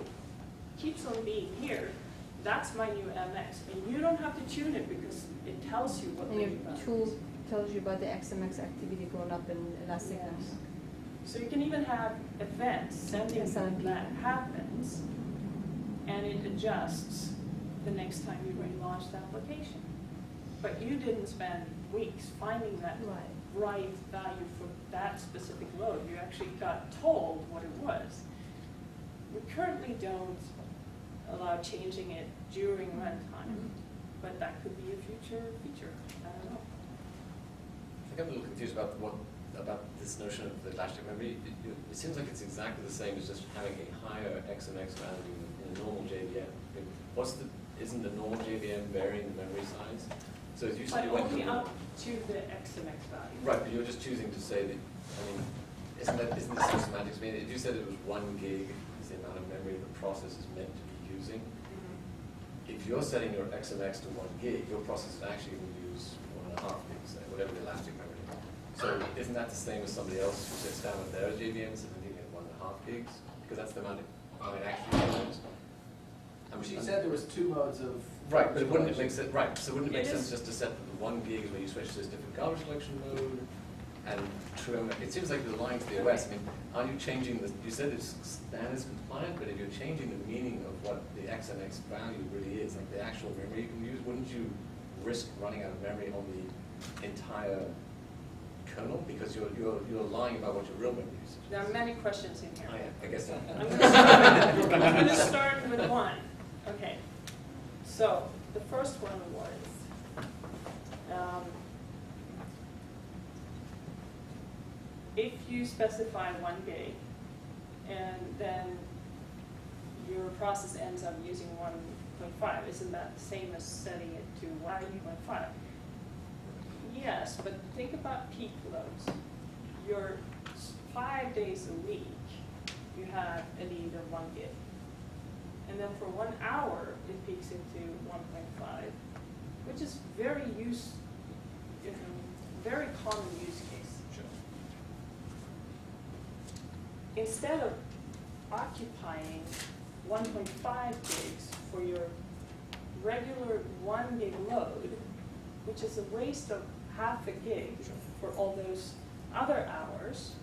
keeps on being here. That's my new MX. And you don't have to tune it because it tells you what the And your new value tool is. tells you about the XMX activity going up in Elastic. Yes. So you can even have events sending SNMP. that happens, and it adjusts the next time you relaunch the application. But you didn't spend weeks finding that right value for that specific load. You actually got told what it was. We currently don't allow changing it during runtime, but that could be a future feature. I don't know. I think I'm a little confused about about this notion of the elastic memory. It seems like it's exactly the same as just having a higher XMX value in a normal JVM. I mean, isn't the normal JVM varying the memory size? So as you said, But you went only to up to the XMX value. right, but you're just choosing to say that. I mean, isn't this some semantics? I mean, if you said it was 1 gig is the amount of memory the process is meant to be using. If you're setting your XMX to 1 gig, your process is actually going to use 1.5 gigs, say, whatever the elastic memory is. So isn't that the same as somebody else who sits down with their JVMs and they get 1.5 gigs? Because that's the amount of actually use. She said there was 2 modes of. Right, but wouldn't it make sense? Right, so wouldn't it make It sense is- just to set the 1 gig where you switch to this different garbage collection mode and trim? It seems like the line to the OS. I mean, are you changing the? You said it's standards compliant, but if you're changing the meaning of what the XMX value really is, like the actual memory you can use, wouldn't you risk running out of memory on the entire kernel because you're lying about what your real memory is? There are many questions in here. Oh, yeah, I guess so. I'm going to start with one. Okay. So the first one was, if you specify 1 gig and then your process ends up using 1.5, isn't that the same as setting it to 1.5? Yes, but think about peak loads. Your 5 days a week, you have a need of 1 gig. And then for 1 hour, it peaks into 1.5, which is very common use case. Sure. Instead of occupying 1.5 gigs for your regular 1 gig load, which is a waste of half a gig for all those other hours,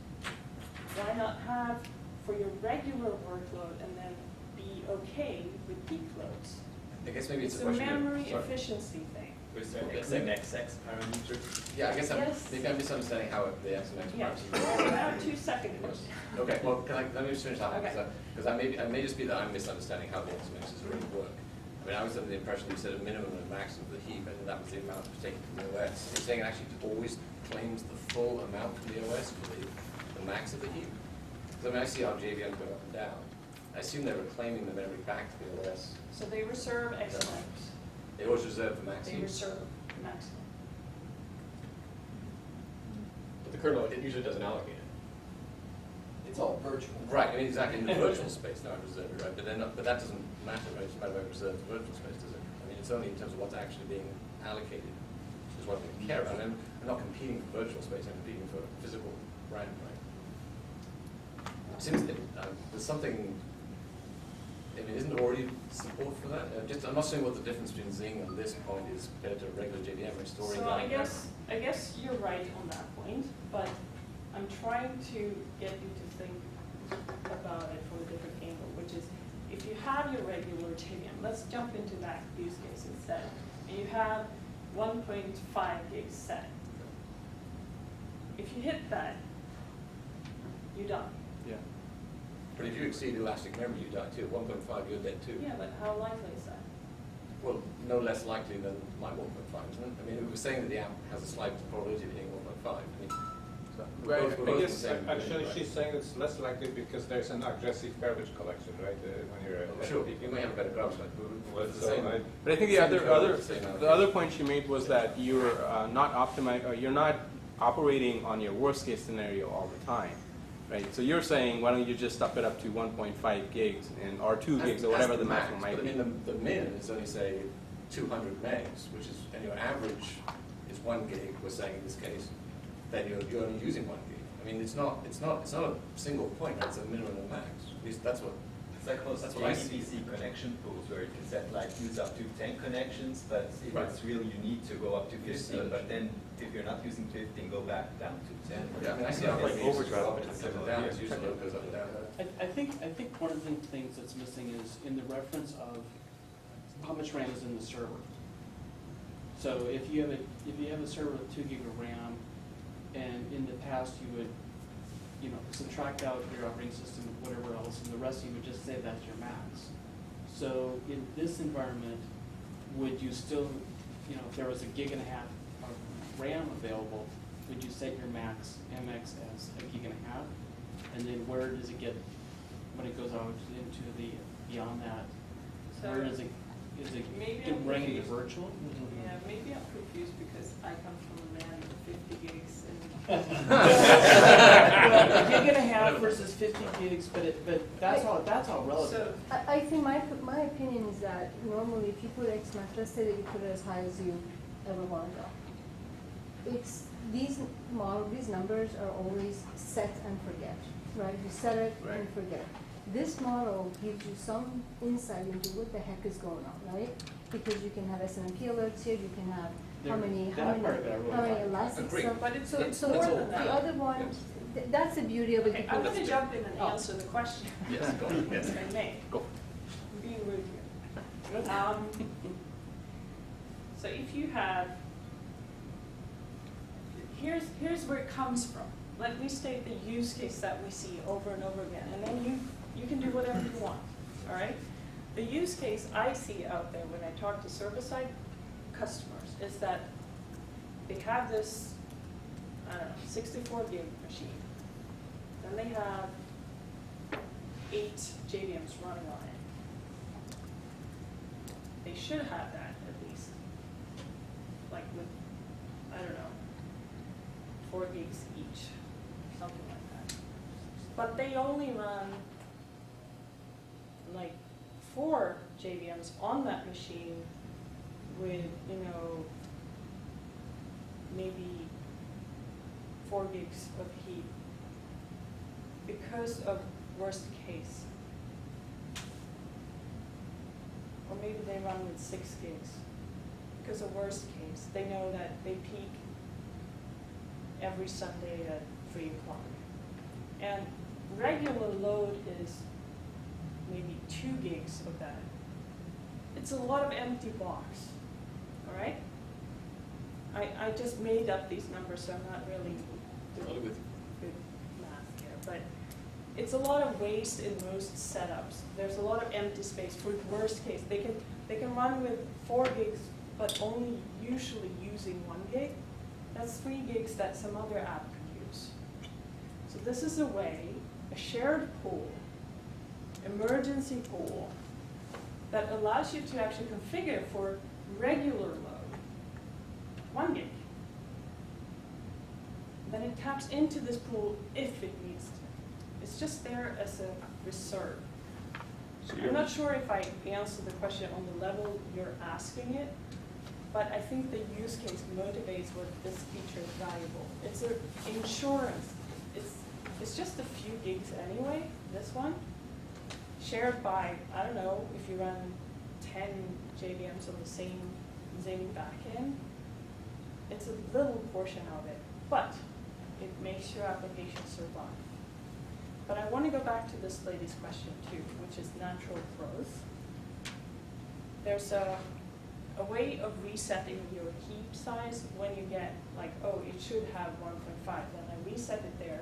why not have for your regular workload and then be okay with peak loads? I guess maybe it's a a question of- memory sorry. efficiency thing. Was there an XMX parameter? Yeah, I guess Yes. maybe I'm misunderstanding how the XMX Yeah, parameters I have 2 seconds. Okay, well, let me just finish that one, Okay. because I may just be that I'm misunderstanding how the XMXs really work. I mean, I was under the impression you said a minimum and max of the heap, and that was the amount that was taken from the OS. You're saying it actually always claims the full amount from the OS for the max of the heap? Because I mean, I see how JVM go up and down. I assume they were claiming the memory back to the OS. So they reserve XMX. They always reserve the max They heap. reserve maximum. But the kernel, it usually doesn't allocate it. It's all virtual. Right, I mean, exactly, in the virtual space, now I reserve it, right? But then, but that doesn't matter, right? It doesn't matter whether it reserves the virtual space, does it? I mean, it's only in terms of what's actually being allocated, is what we care about. And I'm not competing for virtual space, I'm competing for physical RAM, right? It seems that there's something, I mean, isn't there already support for that? I'm not saying what the difference between Zing on this point is compared to a regular JVM restoring So that. I guess you're right on that point, but I'm trying to get you to think about it from a different angle, which is if you have your regular JVM, let's jump into that use case instead, and you have 1.5 gigs set. If you hit that, you're done. Yeah. But if you exceed elastic memory, you die too. 1.5, you're dead too. Yeah, but how likely is that? well, no less likely than my 1.5, isn't it? I mean, we were saying that the app has a slight probability of being 1.5. I mean, Right, we're both I the guess same, actually right? she's saying it's less likely because there's an aggressive garbage collection, right? When you're Sure, you may have a better garbage collection, but it's the So same. But I think the same other, code, same allocation. the other point she made was that you're you're not operating on your worst case scenario all the time, right? So you're saying, why don't you just up it up to 1.5 gigs and or 2 gigs or whatever the maximum might But be? I mean, the min is only say 200 megs, which is, and your average is 1 gig. We're saying in this case, then you're only using 1 gig. I mean, it's not a single point. It's a minimum and max. At least that's what. It's like most That's what I see. HPC connection pools where you can set like use up to 10 connections, but if Right. it's really you need to go up to 15, Yes. but then if you're not using 15, go back down to 10. Yeah, I mean, I see Yeah, how like like overdrive. up and down. It's usually it goes up and down. I think one of the things that's missing is in the reference of how much RAM is in the server. So if you have a server with 2 gig of RAM, and in the past you would, subtract out your operating system, whatever else, and the rest you would just say that's your max. So in this environment, would you still, if there was 1.5 gigs of RAM available, would you set your max MX as 1.5 gigs? And then where does it get, when it goes out into the, beyond that, So where does it, maybe get I'm running the confused. virtual? Yeah, maybe I'm confused because I come from a land of 50 gigs and. Well, 1.5 gigs versus 50 gigs, but that's all relative. So, I think my opinion is that normally if you put X max, let's say that you put it as high as you ever want to go. These numbers are always set and forget, right? You set it and forget. This model gives you some insight into what the heck is going on, right? Because you can have SNMP alerts here, you can have how many elastics. Agreed. but it's So more the than that. other one, that's the beauty of it. Okay, I'm because- going to jump in and answer the question. Yes, go on. Yes. If I may. Go. I'm being rude here. So if you have, here's where it comes from. Let me state the use case that we see over and over again, and then you can do whatever you want, all right? The use case I see out there when I talk to server-side customers is that they have this, 64 gig machine. Then they have 8 JVMs running on it. They should have that at least, like with, 4 gigs each, something like that. But they only run like 4 JVMs on that machine with, maybe 4 gigs of heat because of worst case. Or maybe they run with 6 gigs because of worst case. They know that they peak every Sunday at 3 o'clock. And regular load is maybe 2 gigs of that. It's a lot of empty blocks, all right? I just made up these numbers, so I'm not really doing good math here, but it's a lot of waste in most setups. There's a lot of empty space for worst case. They can run with 4 gigs, but only usually using 1 gig. That's 3 gigs that some other app could use. So this is a way, a shared pool, emergency pool, that allows you to actually configure for regular load, 1 gig. Then it taps into this pool if it needs to. It's just there as a reserve. I'm not sure if I answered the question on the level you're asking it, but I think the use case motivates what this feature is valuable. It's an insurance. It's just a few gigs anyway, this one, shared by, I don't know, if you run 10 JVMs on the same Zing backend, it's a little portion of it, but it makes your application survive. But I want to go back to this lady's question too, which is natural growth. There's a way of resetting your heap size when you get like, oh, it should have 1.5, then I reset it there.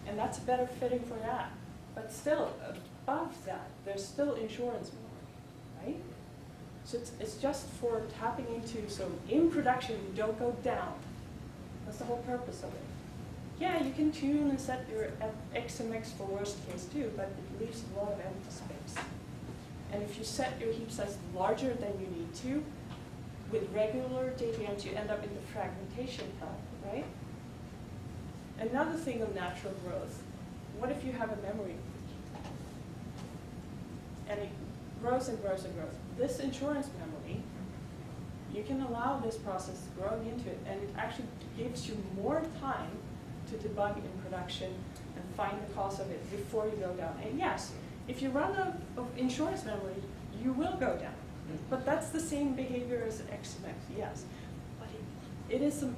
And that's better fitting for that. But still, above that, there's still insurance memory, right? So it's just for tapping into, so in production, you don't go down. That's the whole purpose of it. Yeah, you can tune and set your XMX for worst case too, but it leaves a lot of empty space. And if you set your heap size larger than you need to, with regular JVMs, you end up in the fragmentation hell, right? Another thing of natural growth, what if you have a memory? And it grows and grows and grows. This insurance memory, you can allow this process to grow into it, and it actually gives you more time to debug in production and find the cause of it before you go down. And yes, if you run out of insurance memory, you will go down. But that's the same behavior as XMX, yes. But it is some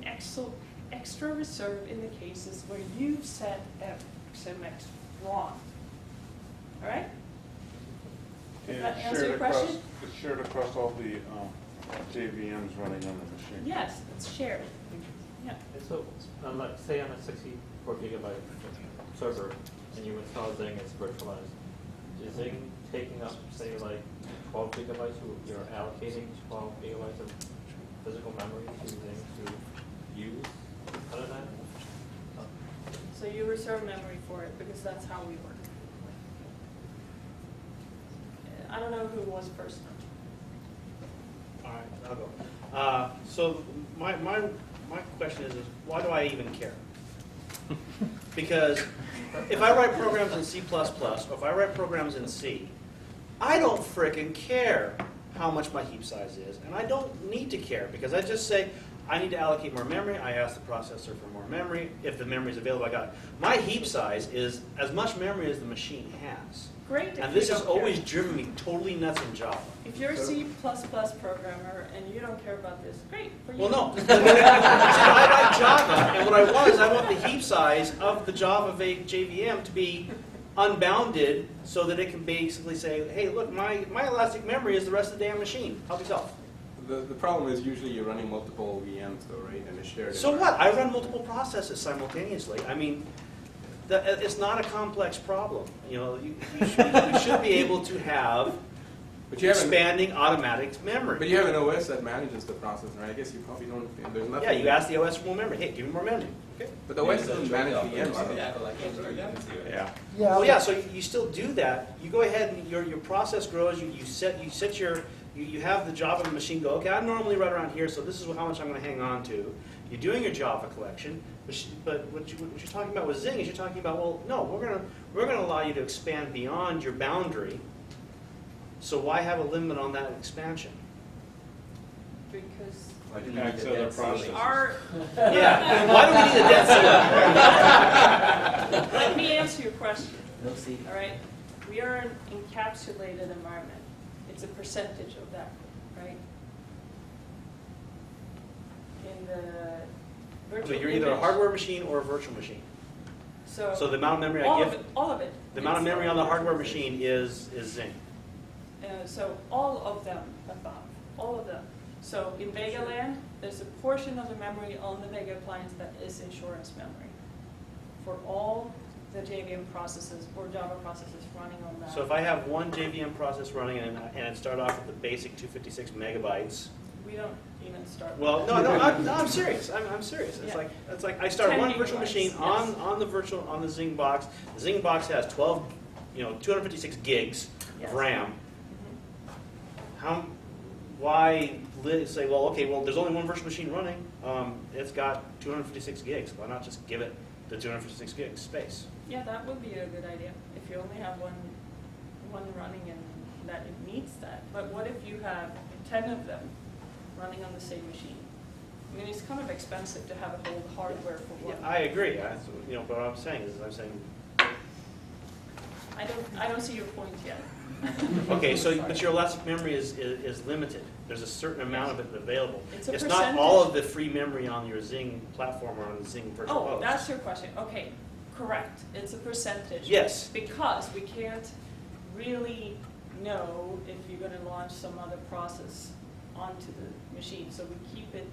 extra reserve in the cases where you've set XMX wrong. All right? Does And that it's answer your shared across- question? It's shared across all the JVMs running on the machine. Yes, it's shared. Yeah. And so, like, say on a 64 gigabyte server, and you install Zing, it's virtualized. Is Zing taking up, say, like 12 gigabytes? You're allocating 12 gigabytes of physical memory to Zing to use out of that? So you reserve memory for it because that's how we work. I don't know who was first. All right, I'll go. So my question is why do I even care? Because if I write programs in C++, or if I write programs in C, I don't frickin' care how much my heap size is, and I don't need to care because I just say, I need to allocate more memory, I ask the processor for more memory, if the memory is available, I got it. My heap size is as much memory as the machine has. Great. And this has always driven me totally nuts in Java. If you're a C++ programmer and you don't care about this, great for you. Well, no. See, I write Java, and what I want is I want the heap size of the Java JVM to be unbounded so that it can basically say, hey, look, my elastic memory is the rest of the damn machine. Help yourself. The problem is usually you're running multiple VMs though, right? And a shared So what? I run multiple processes simultaneously. I mean, it's not a complex problem. You know, you should be able to have expanding automatic memory. But you have an OS that manages the process, right? I guess you probably don't, there's nothing. Yeah, you ask the OS for more memory. Hey, give me more memory. Okay. But the OS doesn't manage VMs. Yeah. Yeah. Well, yeah. So you still do that. You go ahead and your process grows. You set your you have the Java machine go. Okay, I normally run around here, so this is how much I'm going to hang on to. You're doing your Java collection, but what you're talking about with Zing is you're talking about, well, no, we're gonna allow you to expand beyond your boundary. So why have a limit on that expansion? Because Like X other processes. our Yeah. Why do we need a debt ceiling? let me answer your question. No C. All right, we are an encapsulated environment. It's a percentage of that, right? In the virtual So you're either a image- hardware machine or a virtual machine. So So the amount of memory I all give, of it, all of it. the amount of It's- memory on the hardware machine is Zing. So all of them above, all of them. So in Vega land, there's a portion of the memory on the Vega appliance that is insurance memory for all the JVM processes or Java processes running on that. So if I have one JVM process running and it start off with the basic 256 megabytes. We don't even start. with Well, that. I'm serious. I'm serious. It's Yeah. like I start 10 one virtual gigabytes, machine yes. on the Zing box. The Zing box has 256 gigs Yes. of RAM. Mhm. Why say, well, okay, well, there's only one virtual machine running. It's got 256 gigs. Why not just give it the 256 gigs space? Yeah, that would be a good idea, if you only have one running and that it needs that. But what if you have 10 of them running on the same machine? I mean, it's kind of expensive to have a whole hardware for Yeah, one. I agree. But what I'm saying is, I don't see your point yet. okay, but your elastic memory is limited. There's a certain amount of it available. It's a not percentage. all of the free memory on your Zing platform or on the Zing virtual Oh, host. that's your question. Okay, correct. It's a percentage. Yes. Because we can't really know if you're going to launch some other process onto the machine. So we keep it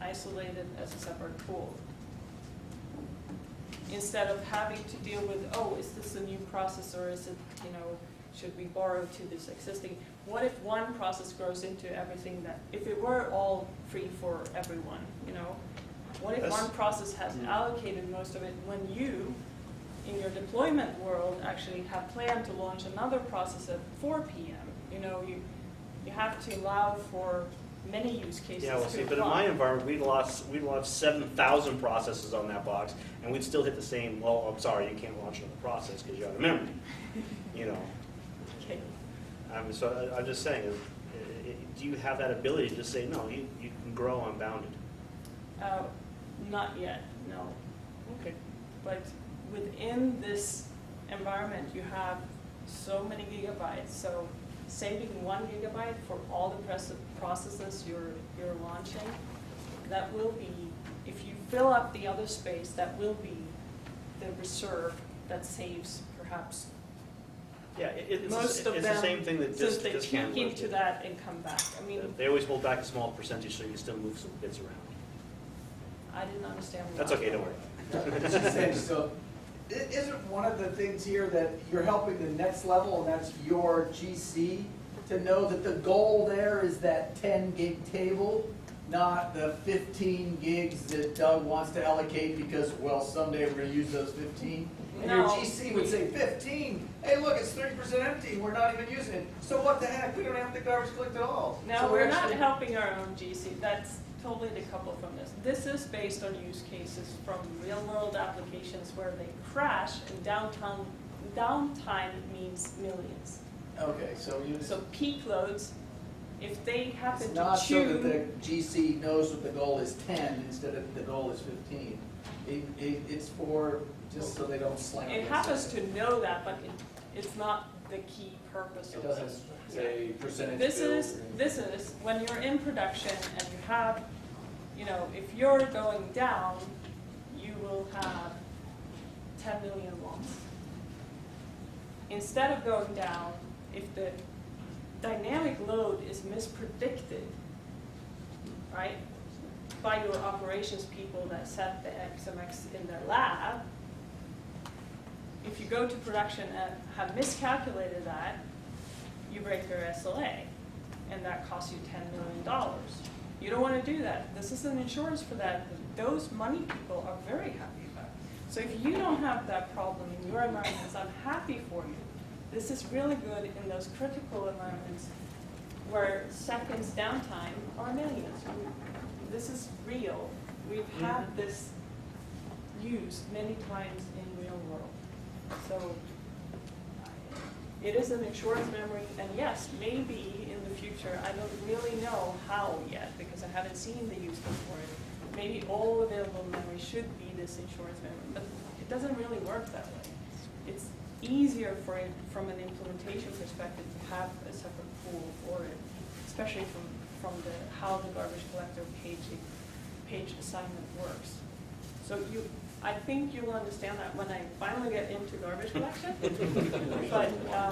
isolated as a separate pool. Instead of having to deal with, oh, is this a new process or is it, should we borrow to this existing? What if one process grows into everything that, if it were all free for everyone, you know? What if That's- one process has allocated most of it when you, in your deployment world, actually have planned to launch another process at 4 p.m.? You know, you have to allow for many use cases Yeah, well, to see, but in my apply. environment, we'd launched 7,000 processes on that box, and we'd still hit the same, well, I'm sorry, you can't launch another process because you're out of memory, you know? Okay. So I'm just saying, do you have that ability to just say, no, you can grow unbounded? Not yet, no. Okay. But within this environment, you have so many gigabytes, so saving 1 gigabyte for all the processes you're launching, that will be, if you fill up the other space, that will be the reserve that saves perhaps Yeah, it's most of the them, same thing that since disk they can peak work. into that and come back. I mean, They always hold back a small percentage so you can still move some bits around. I didn't understand. That's okay, don't worry. This is Zing. So, isn't one of the things here that you're helping the next level, and that's your GC, to know that the goal there is that 10 gig table, not the 15 gigs that Doug wants to allocate because, well, someday we're gonna use those 15? And your No. GC would say, 15? Hey, look, it's 30% empty, we're not even using it. So what the heck, we don't have to garbage collect at all. No, So we're not actually- helping our own GC. That's totally decoupled from this. This is based on use cases from real-world applications where they crash, and downtime means millions. Okay, so you. So peak loads, if they happen It's to not so that chew, the GC knows that the goal is 10 instead of the goal is 15. It's for, just so they don't slam it happens to know that, but it's not the key purpose It of doesn't this. say percentage This build is, or anything. this is, when you're in production and you have, you know, if you're going down, you will have 10 million loss. Instead of going down, if the dynamic load is mispredicted, right, by your operations people that set the XMX in their lab, if you go to production and have miscalculated that, you break your SLA, and that costs you $10 million. You don't want to do that. This is an insurance for that. Those money people are very happy about it. So if you don't have that problem in your environments, I'm happy for you. This is really good in those critical environments where seconds downtime are millions. This is real. We've had this used many times in real world. So it is an insurance memory, and yes, maybe in the future, I don't really know how yet because I haven't seen the use case for it. Maybe all available memory should be this insurance memory, but it doesn't really work that way. It's easier for it from an implementation perspective to have a separate pool for it, especially from the how the garbage collector page assignment works. So I think you'll understand that when I finally get into garbage collection. But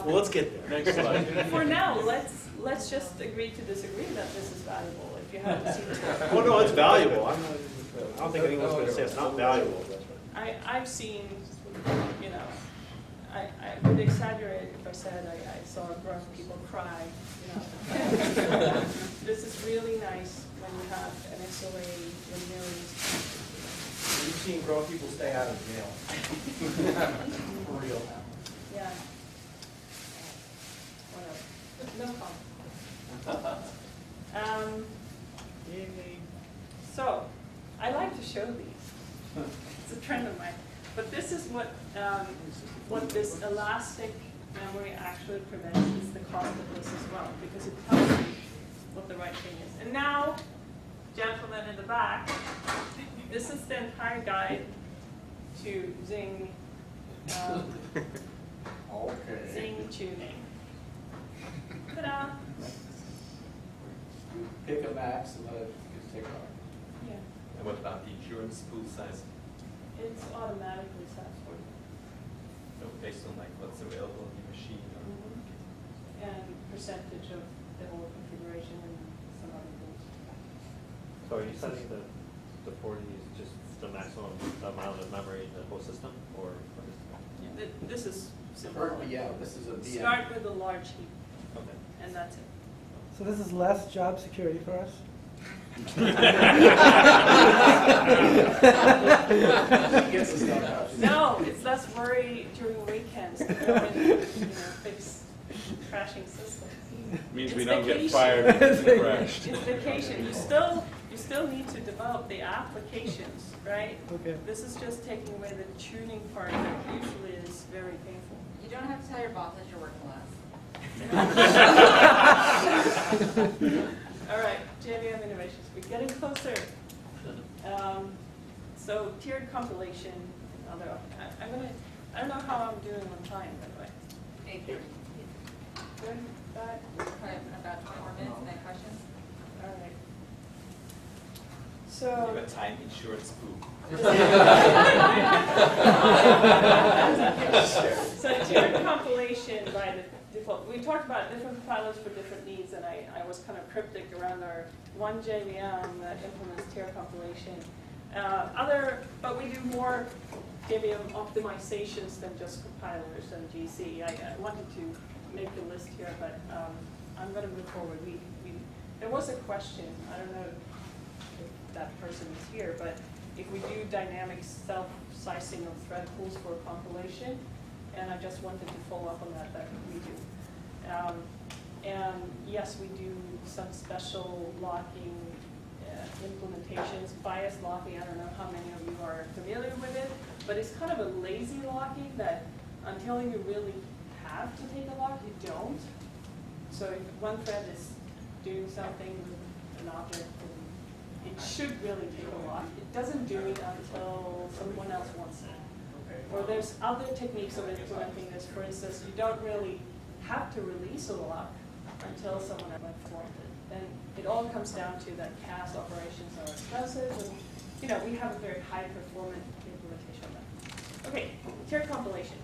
Well, let's get there. Next slide. for now, let's just agree to disagree that this is valuable. If you haven't seen it, Oh, no, it's valuable. I don't think anyone's going to say it's not valuable. I've seen, you know, I would exaggerate if I said I saw grown people cry. You know, this is really nice when you have an SOA when millions. You've seen grown people stay out of jail. For real. Yeah. Whatever. No comment. So, I like to show these. It's a trend of mine. But this is what this elastic memory actually prevents is the cost of this as well, because it tells you what the right thing is. And now, gentlemen in the back, this is the entire guide to Zing, Zing tuning. Ta-da! Pick a max and let it just take off. Yeah, And what about the insurance pool size? it's automatically set for you. So based on like what's available on the machine or? And percentage of the whole configuration and some other things. So are you setting the 40 is just the maximum amount of memory in the whole system, or what is This is simple. Yeah, this is a VM. Start with a large heap, Okay. and that's it. So this is less job security for us? Gets us done out. No, it's less worry during weekends to go and, fix crashing systems. Means It's we don't get vacation. fired because it crashed. It's vacation. You still need to develop the applications, right? Okay. This is just taking away the tuning part that usually is very painful. You don't have to tell your boss that you're working less. All right, JVM innovations. We're getting closer. So tiered compilation. I don't know how I'm doing on time, by the way. 8:30. Good. Bad? Probably about 20 more minutes and then questions. All right. You So. have a time insurance pool. So tiered compilation by the default. We talked about different compilers for different needs, and I was kind of cryptic around our one JVM that implements tiered compilation. But we do more JVM optimizations than just compilers and GC. I wanted to make the list here, but I'm going to move forward. There was a question. I don't know if that person is here, but if we do dynamic self-sizing of thread pools for compilation, and I just wanted to follow up on that we do. And yes, we do some special locking implementations, bias locking. I don't know how many of you are familiar with it, but it's kind of a lazy locking that until you really have to take a lock, you don't. So if one thread is doing something with an object, it should really take a lock. It doesn't do it until someone else wants it. Or there's other techniques of implementing this. For instance, you don't really have to release a lock until someone else wants it. And it all comes down to that cast operations are expensive, and we have a very high performant implementation of that. Okay, tiered compilation.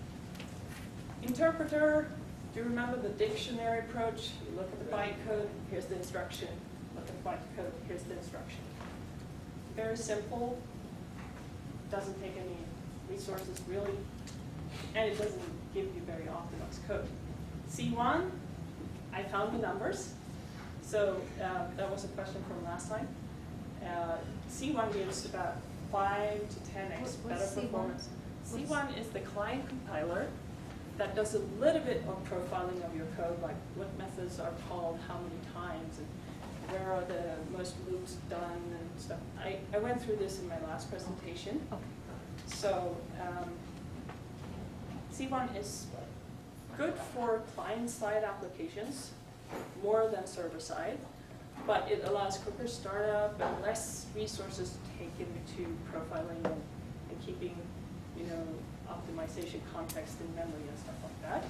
Interpreter, do you remember the dictionary approach? You look at the bytecode, here's the instruction. Look at the bytecode, here's the instruction. Very simple, doesn't take any resources really, and it doesn't give you very optimized code. C1, I found the numbers. So that was a question from last time. C1 gives about 5 to 10x better performance. C1 is the client compiler that does a little bit of profiling of your code, like what methods are called, how many times, and where are the most loops done and stuff. I went through this in my last presentation. So C1 is good for client-side applications, more than server-side, but it allows quicker startup and less resources taken to profiling and keeping, optimization context in memory and stuff like that.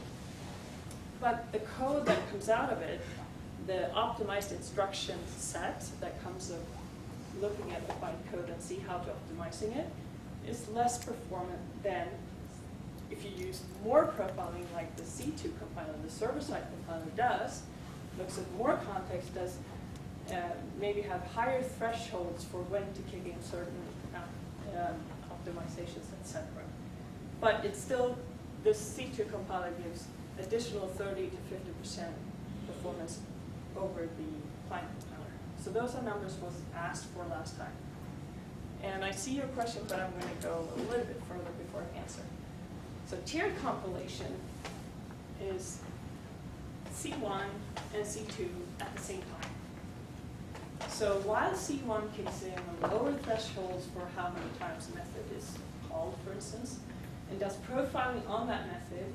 But the code that comes out of it, the optimized instruction set that comes of looking at the bytecode and see how to optimizing it, is less performant than if you use more profiling like the C2 compiler, the server-side compiler does, looks at more context, does maybe have higher thresholds for when to kick in certain optimizations, etc. But it's still, this C2 compiler gives additional 30 to 50% performance over the client compiler. So those are numbers was asked for last time. And I see your question, but I'm going to go a little bit further before I answer. So tiered compilation is C1 and C2 at the same time. So while C1 kicks in on lower thresholds for how many times a method is called, for instance, and does profiling on that method,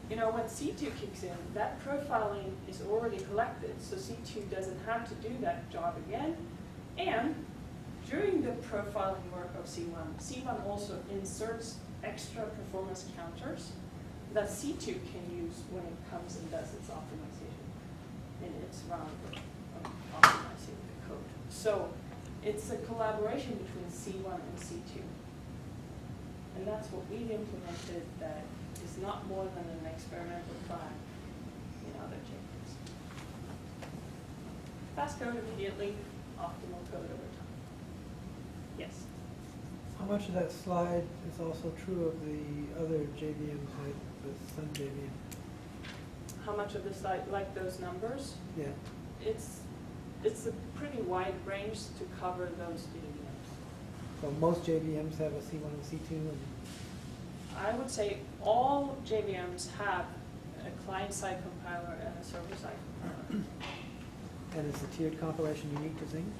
when C2 kicks in, that profiling is already collected, so C2 doesn't have to do that job again. And during the profiling work of C1, C1 also inserts extra performance counters that C2 can use when it comes and does its optimization in its round of optimizing the code. So it's a collaboration between C1 and C2. And that's what we've implemented that is not more than an experimental flag in other JRockits. Fast code immediately, optimal code over time. Yes? How much of that slide is also true of the other JVMs, like the Sun JVM? How much of the site, like those numbers? Yeah. It's a pretty wide range to cover those JVMs. So most JVMs have a C1 and C2, and I would say all JVMs have a client-side compiler and a server-side compiler. and is the tiered compilation unique to Zing?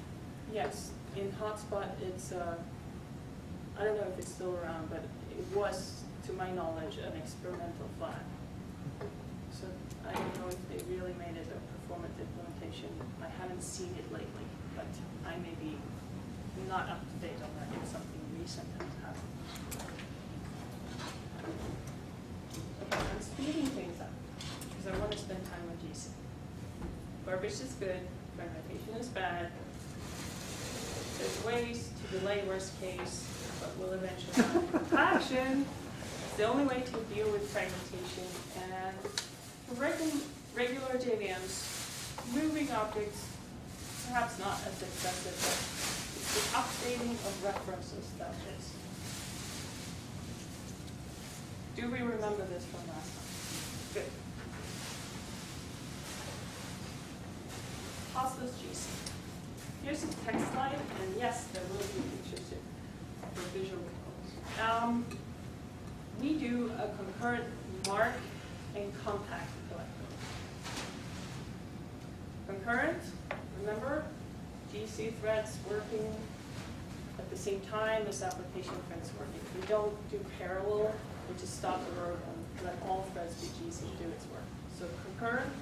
Yes, in Hotspot, it's, I don't know if it's still around, but it was, to my knowledge, an experimental flag. So I don't know if they really made it a performant implementation. I haven't seen it lately, but I may be not up to date on that if something recent has happened. Okay, I'm speeding things up because I want to spend time with GC. Garbage is good, fragmentation is bad. There's ways to delay worst case, but we'll eventually have compaction. It's the only way to deal with fragmentation. And for regular JVMs, moving objects, perhaps not as excessive, but it's the updating of references that is. Do we remember this from last time? Good. Hostos GC. Here's a text slide, and yes, there will be pictures too for visual recalls. We do a concurrent mark and compact collector. Concurrent, remember, GC threads working at the same time as application threads working. We don't do parallel, we just stop the work and let all threads be GC do its work. So concurrent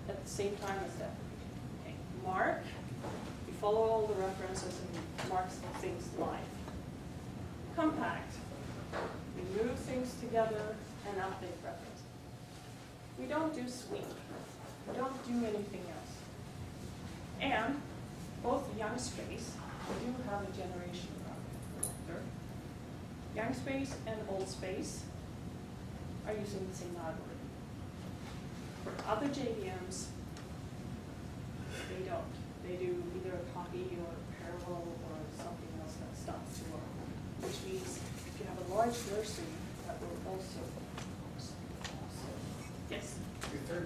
at the same time as the application. Okay. Mark, we follow all the references and mark things live. Compact, we move things together and update references. We don't do sweep. We don't do anything else. And both young space, we do have a generation collector. Young space and old space are using the same algorithm. For other JVMs, they don't. They do either a copy or parallel or something else that stops to work, which means if you have a large nursery, that will also work. Yes? Your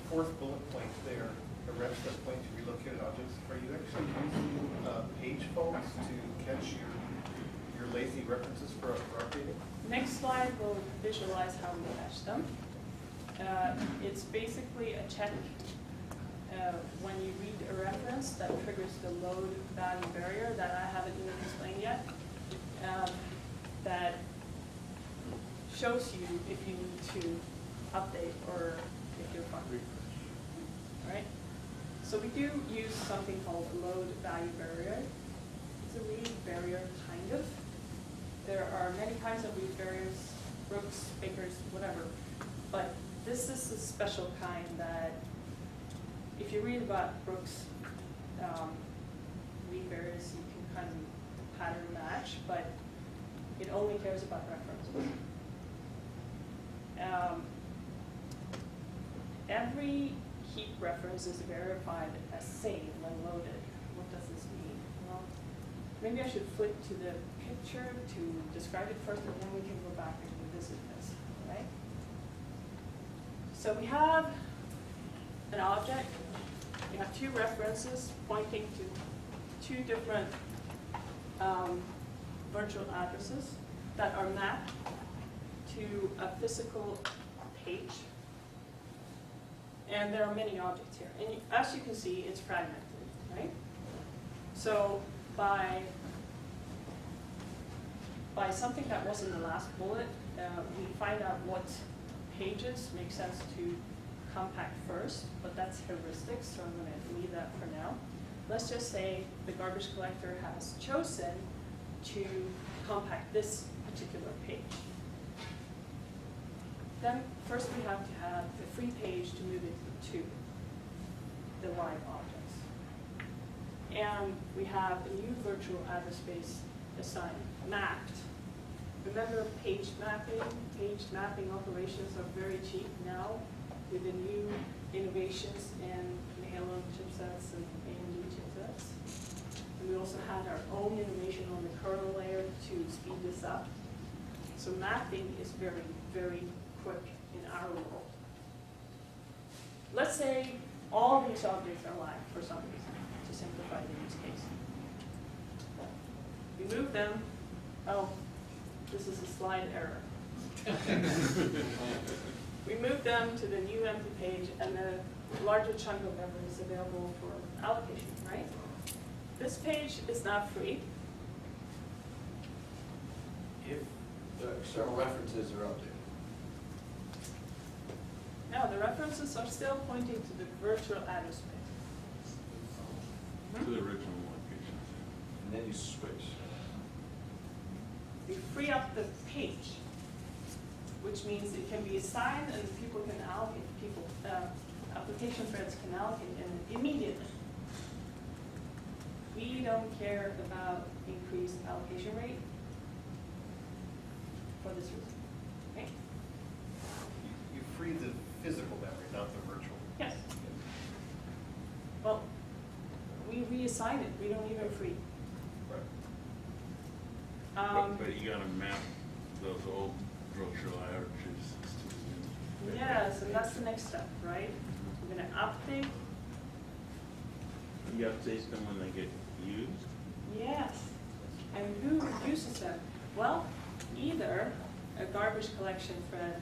fourth bullet point there, the rest of point to relocated objects, are you actually using page faults to catch your lazy references for updating? Next slide will visualize how we catch them. It's basically a check when you read a reference that triggers the load value barrier that I haven't even explained yet, that shows you if you need to update or if you're fine. All right? So we do use something called a load value barrier. It's a read barrier, kind of. There are many kinds of read barriers, Brooks, Bakers, whatever. But this is a special kind that, if you read about Brooks read barriers, you can kind of pattern match, but it only cares about references. Every heap reference is verified as same when loaded. What does this mean? Well, maybe I should flip to the picture to describe it first, and then we can go back and revisit this, right? So we have an object. We have two references pointing to two different virtual addresses that are mapped to a physical page. And there are many objects here. And as you can see, it's fragmented, right? So by something that was in the last bullet, we find out what pages make sense to compact first, but that's heuristics, so I'm going to leave that for now. Let's just say the garbage collector has chosen to compact this particular page. Then first we have to have the free page to move it to the live objects. And we have a new virtual address space assigned, mapped. Remember page mapping operations are very cheap now with the new innovations in Halo chipsets and AMD chipsets. And we also have add our own innovation on the kernel layer to speed this up. So mapping is very, very quick in our world. Let's say all these objects are live for some reason, to simplify the use case. We move them, oh, this is a slide error. We move them to the new empty page, and the larger chunk of memory is available for allocation, right? This page is not free. If the external references are updated. Now, the references are still pointing to the virtual address space. To the original location. And then you switch. We free up the page, which means it can be assigned and people can allocate, application threads can allocate it immediately. We don't care about increased allocation rate for this reason, okay? You free the physical memory, not the virtual. Yes. Well, we reassign it, we don't even free. But you gotta map those old virtual addresses to the new. Yes, and that's the next step, right? We're gonna update. You update them when they get used? Yes. And who uses them? Well, either a garbage collection thread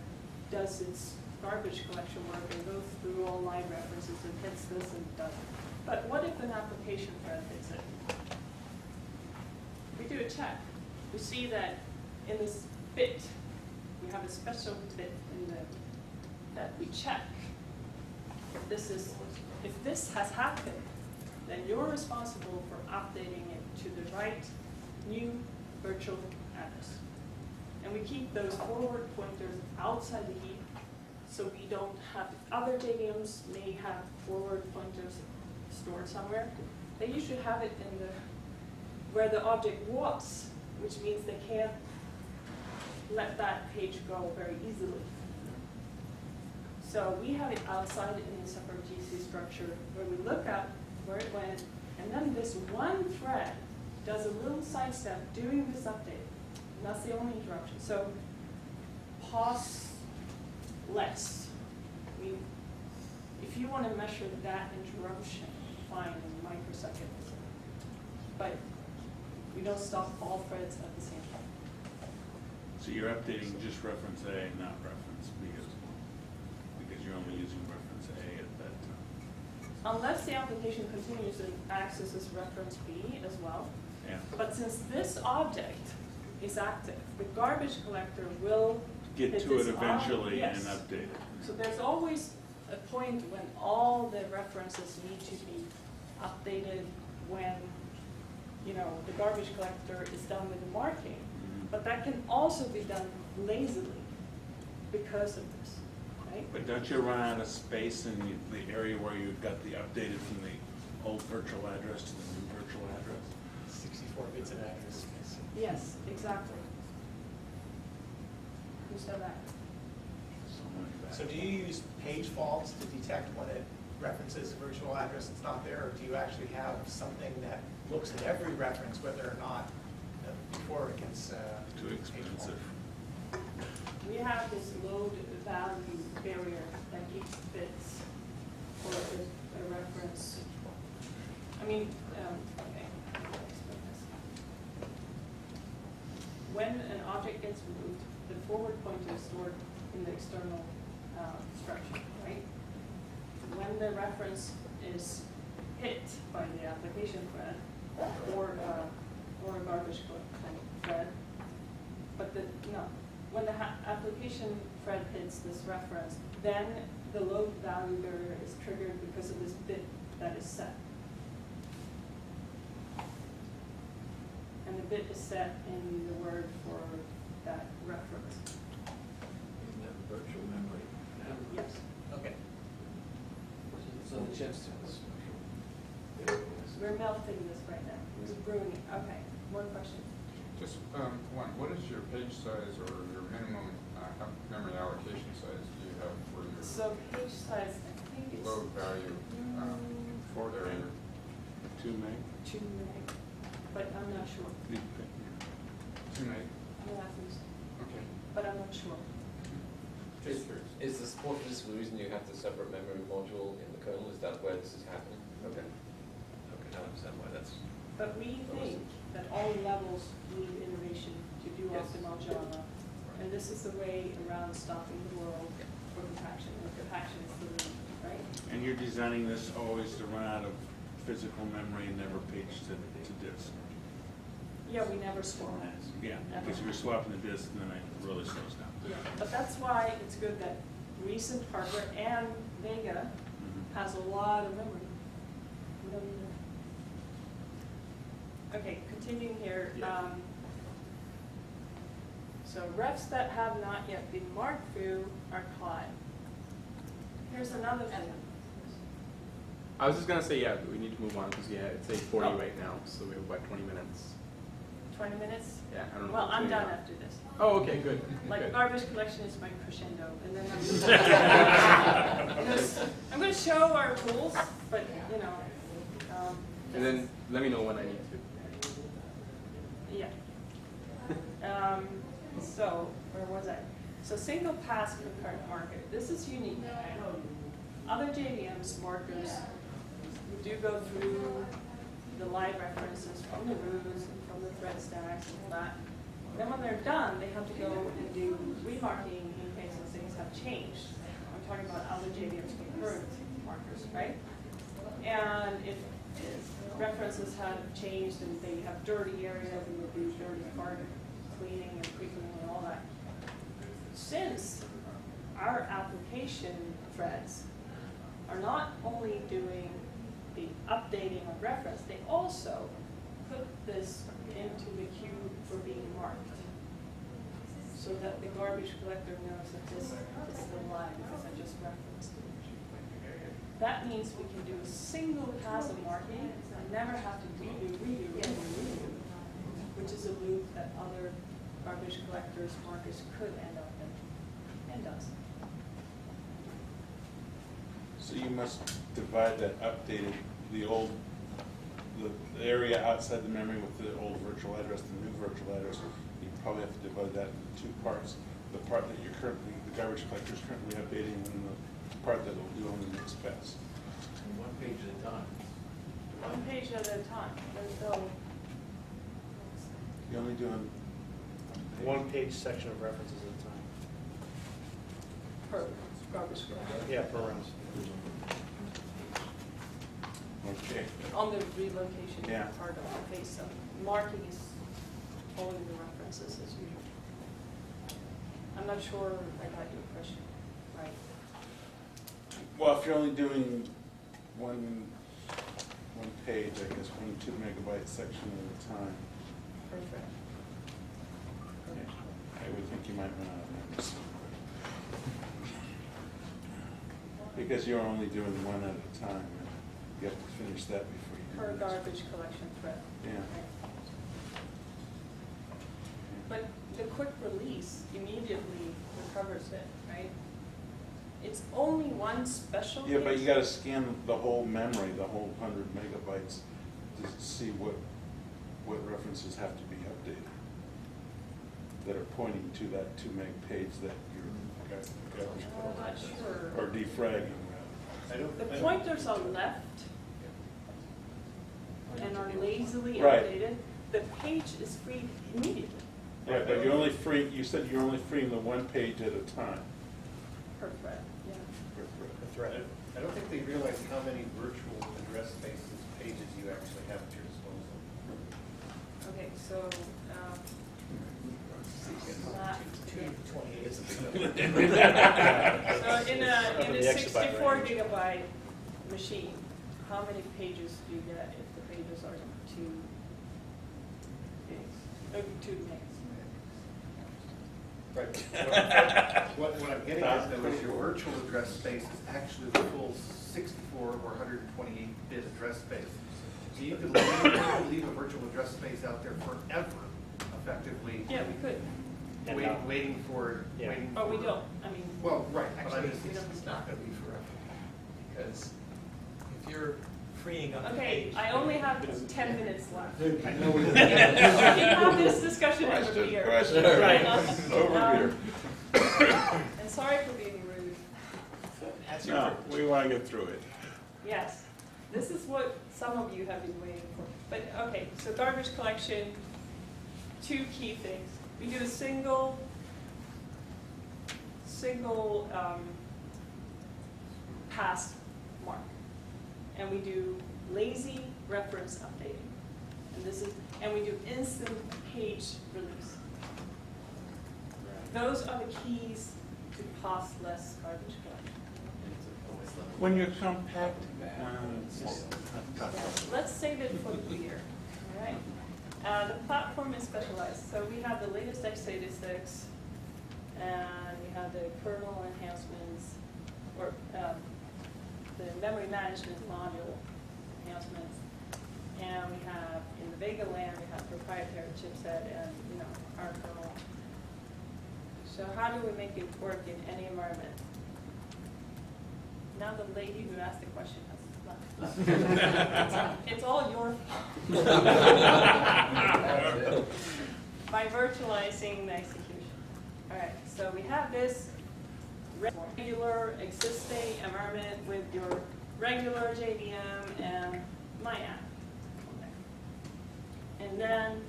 does its garbage collection work and goes through all line references and hits this and does it. But what if an application thread hits it? We do a check. We see that in this bit, we have a special bit in the, that we check. If this has happened, then you're responsible for updating it to the right new virtual address. And we keep those forward pointers outside the heap, so we don't have, other JVMs may have forward pointers stored somewhere. They usually have it in the, where the object was, which means they can't let that page go very easily. So we have it outside in a separate GC structure where we look up where it went, and then this one thread does a little sidestep doing this update. And that's the only interruption. So pause less. I mean, if you want to measure that interruption, fine, in microseconds. But we don't stop all threads at the same time. So you're updating just reference A, not reference B as well, because you're only using reference A at that time. Unless the application continues and accesses reference B as well. Yeah. But since this object is active, the garbage collector will Get hit to it this eventually and yes. update it. So there's always a point when all the references need to be updated when, you know, the garbage collector is done with the marking. But that can also be done lazily because of this, right? But don't you run out of space in the area where you've got the updated from the old virtual address to the new virtual address? 64 bits of address space. Yes, exactly. Who said that? So do you use page faults to detect when it references a virtual address that's not there, or do you actually have something that looks at every reference, whether or not, before it gets Too expensive. We have this load value barrier that keeps bits for a reference. I mean, okay, let me explain this. When an object gets moved, the forward pointer is stored in the external structure, right? When the reference is hit by the application thread or a garbage thread, but when the application thread hits this reference, then the load value barrier is triggered because of this bit that is set. And the bit is set in the word for that reference. in the virtual memory? Yes. Okay. So the chips do this. We're melting this right now. We're brewing it. Okay. One question. Just one, what is your page size or your minimum memory allocation size do you have for your So page size, I think it's load value? 4 area? 2 meg. 2 meg. but I'm not sure. Tonight, Yeah, I think so, okay. but I'm not sure. Is the support for this the reason you have the separate memory module in the kernel? Is that where this is happening? Okay. Okay, now I understand why that's. But we think that all levels need iteration to do Yes. optimal Java. And this is the way around stopping the world for compaction. And compaction is the root, right? And you're designing this always to run out of physical memory and never page to disk. Yeah, we never swap that. Yeah, because you're swapping the disk and then it really slows down. Yeah, but that's why it's good that recent hardware and Vega has a lot of memory. We don't need it. Okay, continuing here. Yeah. So refs that have not yet been marked through are Clyde. Here's another thing. I was just gonna say, yeah, we need to move on, because it's 8:40 Oh. right now, so we have about 20 minutes. 20 minutes? Yeah, I don't know. Well, if I'm it's done any- after this. Oh, okay, good. Like good. garbage collection is my crescendo, and then I'm going to show our tools, but you know. And then let me know when I need to. Yeah. So where was I? So single pass concurrent marker. This is unique. Other JVMs markers do go through the live references from the roots and from the thread stacks and all that. Then when they're done, they have to go and do remarking in case those things have changed. I'm talking about other JVM's concurrent markers, right? And if references have changed and they have dirty areas, we will do dirty part cleaning and pre-cleaning and all that. Since our application threads are not only doing the updating of reference, they also put this into the queue for being marked, so that the garbage collector knows that this is still live because I just referenced it. That means we can do a single pass of marking and never have to redo, which is a loop that other garbage collectors, markers could end up in, and does. So you must divide that updated, the the area outside the memory with the old virtual address, the new virtual address. You probably have to divide that into two parts. The part that you're currently, the garbage collector is currently updating, and the part that will do on the next pass. One page at a time. One page at a time. There's no. You're only doing One page section of references at a time. Per garbage collector. Yeah, per round. okay. On the relocation Yeah. part of the case, so marking is following the references as usual. I'm not sure I got your question right. Well, if you're only doing one page, I guess, 1 2 megabyte section at a time, Perfect. I would think you might run out of numbers. Because you're only doing one at a time, and you have to finish that before you do Per the next. garbage collection thread. Yeah. Right. But the quick release immediately recovers it, right? It's only one special Yeah, but case. you gotta scan the whole memory, the whole 100 megabytes, to see what references have to be updated that are pointing to that 2 meg page that you're garbage I'm not sure. or defragging. The pointers are left and are lazily Right. updated. The page is freed immediately. Right, but you're only free, you said you're only freeing the one page at a time. Per thread, yeah. The thread. I don't think they realize how many virtual address spaces pages you actually have at your disposal. Okay, so, that- It's a big so in Other a than the exabyte 64 range. gigabyte machine, how many pages do you get if the pages are 2 gigs, 2 megs? Right. What I'm getting at though is your virtual address space is actually the full 64 or 128-bit address space. So you could leave a virtual address space out there forever, effectively. Yeah, we could, Waiting for, Yeah. waiting for. but we don't, I mean. Well, right, but I Actually, mean, we don't- it's not going to be forever, because if you're freeing up the Okay, page. I only have 10 minutes left. I know we We can have this discussion over beer. Right. Over And sorry for being rude. That's your No, we want to get through it. Yes, this is what some of you have been waiting for. But, okay, so garbage collection, two key things. We do a single pass mark. And we do lazy reference updating. And we do instant page release. Those are the keys to cost-less garbage collection. When you're compact, Let's save it for the year, all right? The platform is specialized, so we have the latest x86, and we have the kernel enhancements, or the memory management module enhancements, and we have, in the Vega land, we have proprietary chipset and, our kernel. So how do we make it work in any environment? Now the lady who asked the question has left. It's all your fault. By virtualizing the execution. All right, so we have this regular existing environment with your regular JVM and my app. And then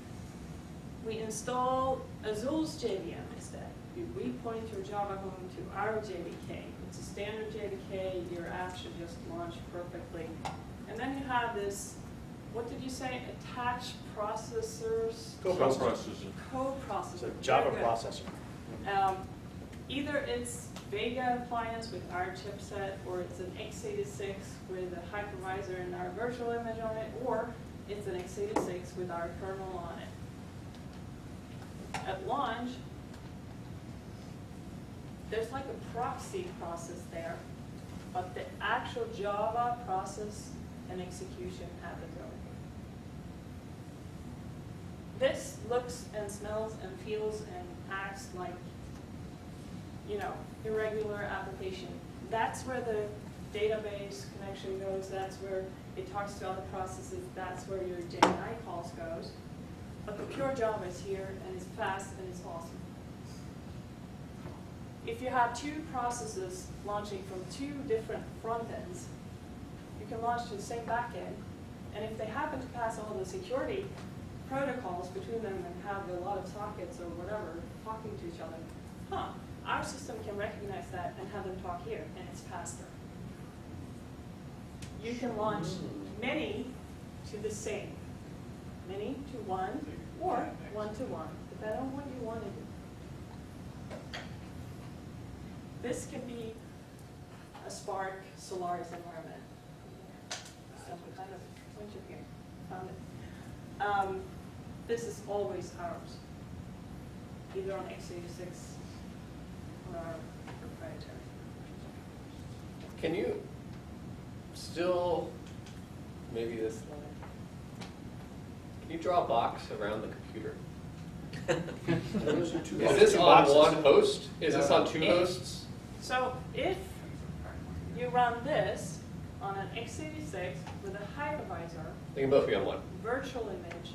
we install Azul's JVM instead. You repoint your Java home to our JDK. It's a standard JDK. Your app should just launch perfectly. And then you have this, what did you say, attached processors? Co-processor. Co-processor. It's a Java Very good. processor. Either it's Vega appliance with our chipset, or it's an x86 with a hypervisor and our virtual image on it, or it's an x86 with our kernel on it. At launch, there's like a proxy process there, but the actual Java process and execution happens over here. This looks and smells and feels and acts like, irregular application. That's where the database connection goes, that's where it talks to other processes, that's where your JNI calls goes. But the pure Java is here, and it's fast, and it's awesome. If you have two processes launching from two different front ends, you can launch to the same back end, and if they happen to pass all the security protocols between them and have a lot of sockets or whatever talking to each other, our system can recognize that and have them talk here, and it's faster. You can launch many to the same, many to one, or one to one, depending on what you want to do. This can be a Spark Solaris environment. Some kind of bunch of here, found it. This is always ours, either on x86 or our proprietary. Can you still, maybe this line, can you draw a box around the computer? Those are two Is this on boxes. one host? Is this on two If- hosts? So if you run this on an x86 with a hypervisor, They can both be on one. virtual image,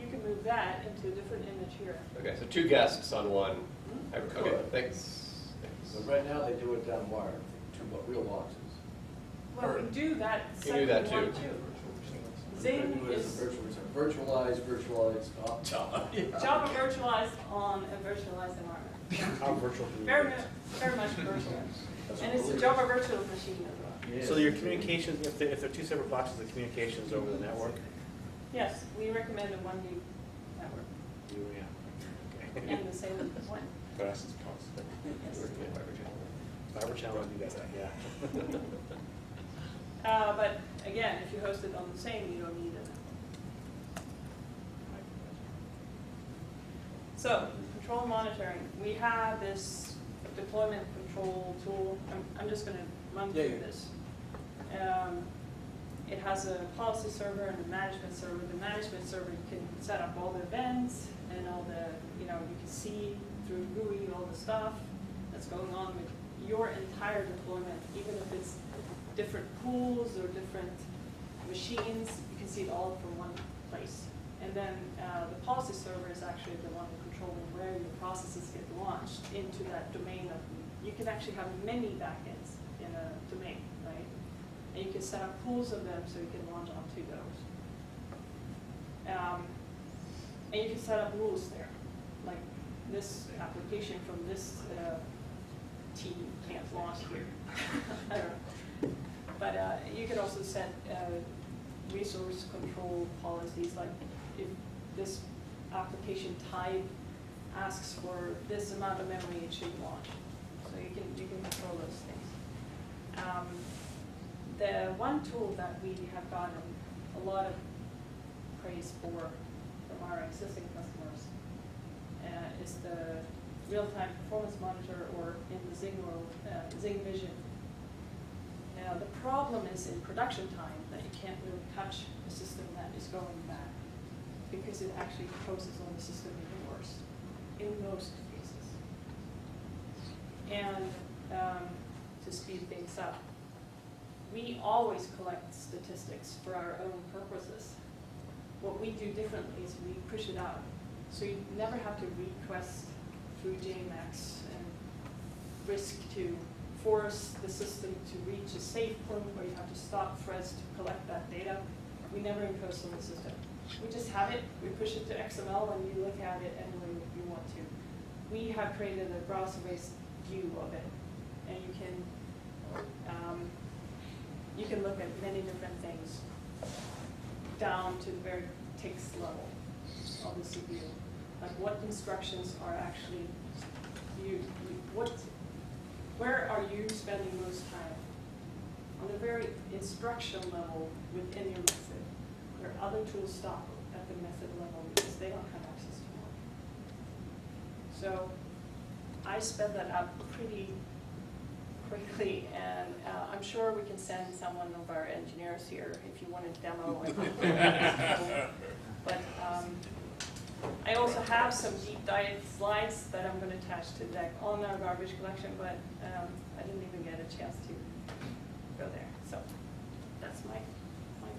you can move that into a different image here. Okay, so two guests on one. Hmm? Okay, thanks. But right now, they do it down wire, real boxes. Well, we do that You do that second one too. too. Zing Do it as is a virtualized, not Java. Java virtualized on a virtualized environment. Our virtual Very, communication. very much virtual. And it's a Java virtual machine as well. So your communications, if they're two separate boxes, the communications over the network? Yes, we recommend a 1 gig network Yeah. and the same one. Fastest possible. Yes. Fiber channel, you got that, yeah. But again, if you host it on the same, you don't need it. So, control monitoring. We have this deployment control tool. I'm just going to run through this. It has a policy server and a management server. The management server, you can set up all the events and all the, you can see through GUI all the stuff that's going on with your entire deployment, even if it's different pools or different machines, you can see it all from one place. And then the policy server is actually the one controlling where your processes get launched into that domain of, you can actually have many backends in a domain, right? And you can set up pools of them so you can launch onto those. And you can set up rules there, like this application from this team can't launch here. I don't know. But you can also set resource control policies, like if this application type asks for this amount of memory, it should launch. So you can control those things. The one tool that we have gotten a lot of praise for from our existing customers is the real-time performance monitor, or in the Zing world, Zing Vision. Now the problem is in production time that you can't really touch a system that is going bad, because it actually poses on the system even worse in most cases. And to speed things up, we always collect statistics for our own purposes. What we do differently is we push it out. So you never have to request through JMX and risk to force the system to reach a safe point where you have to stop threads to collect that data. We never impose on the system. We just have it, we push it to XML, and you look at it any way you want to. We have created a browser-based view of it, and you can look at many different things down to the very text level of the CPU. Like what instructions are actually where are you spending most time? On the very instruction level within your method, where other tools stop at the method level because they don't have access to it. So I sped that up pretty quickly, and I'm sure we can send someone of our engineers here if you want a demo. But I also have some deep dive slides that I'm going to attach to the deck on our garbage collection, but I didn't even get a chance to go there. So that's my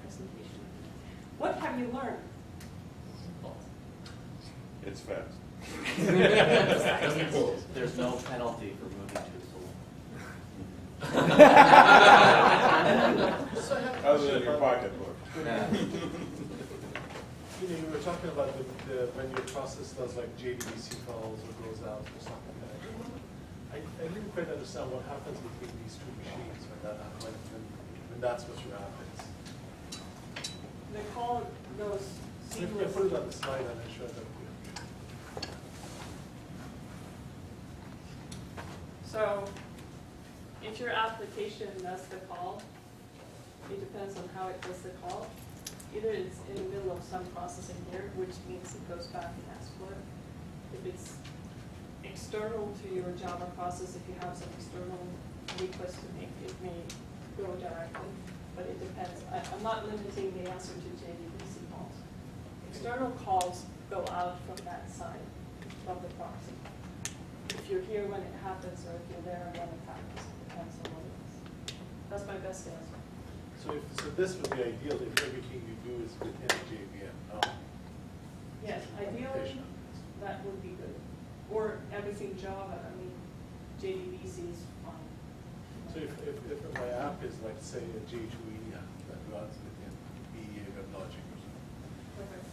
presentation. What have you learned? It's fast. There's no penalty for moving too slow. Other than your pocketbook. You know, you were talking about when your process does like JDBC calls or goes out or something like that. I didn't quite understand what happens between these two machines when that's what you happens. The call goes So if you put it on the slide, and I'm sure that So if your application does the call, it depends on how it does the call. Either it's in the middle of some processing here, which means it goes back and asks for it. If it's external to your Java process, if you have some external request to make, it may go directly, but it depends. I'm not limiting the answer to JDBC calls. External calls go out from that side of the proxy. If you're here when it happens, or if you're there when it happens, it depends on what it is. That's my best answer. so this would be ideal if everything you do is within a JVM, no? Yes, ideally, that would be good. Or everything Java, I mean, JDBC is fine. So if my app is like, say, a J2E app that runs within BEA Weblogic or something, Perfect.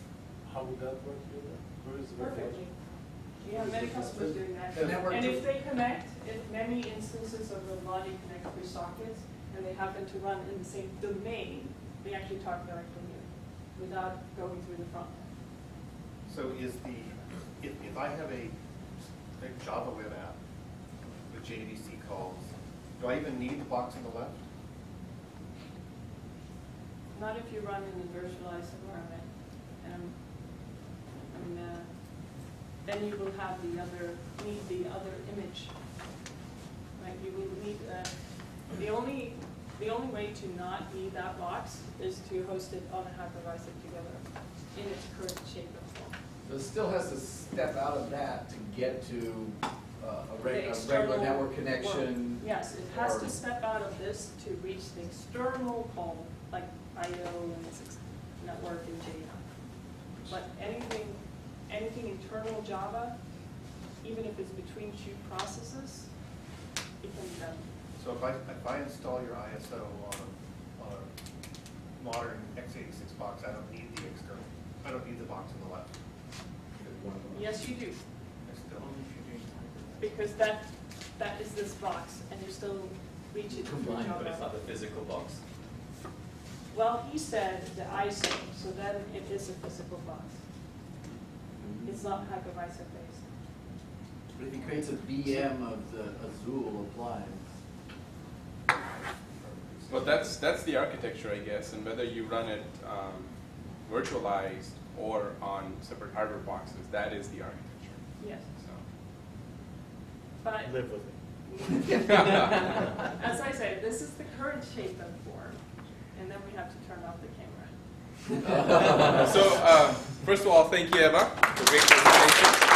how would that work here? Where is the Perfectly. Weblogic? We have many customers doing that. The network And to- if they connect, if many instances of Weblogic connect through sockets, and they happen to run in the same domain, they actually talk directly here without going through the front end. So is if I have a Java web app with JDBC calls, do I even need the box on the left? Not if you run in a virtualized environment. Then you will have need the other image. Right? You will need the only way to not need that box is to host it on a hypervisor together in its current shape and form. So it still has to step out of that to get to a the regular external network work. connection. Yes, it has or- to step out of this to reach the external call, like IO and network and JNUC. But anything internal Java, even if it's between two processes, it can be done. So if I install your ISO on a modern x86 box, I don't need the external, I don't need the box on the left. Yes, you do, I still, because that is this box, and you still reach it through Combined, Java. but it's not the physical box. Well, he said the ISO, so then it is a physical box. It's not hypervisor based. But if he creates a VM of the Azul appliance. Well, that's the architecture, I guess, and whether you run it virtualized or on separate hardware boxes, that is the architecture. Yes, So. but Live with it. as I say, this is the current shape and form, and then we have to turn off the camera. So, first of all, thank you, Eva, for a great presentation.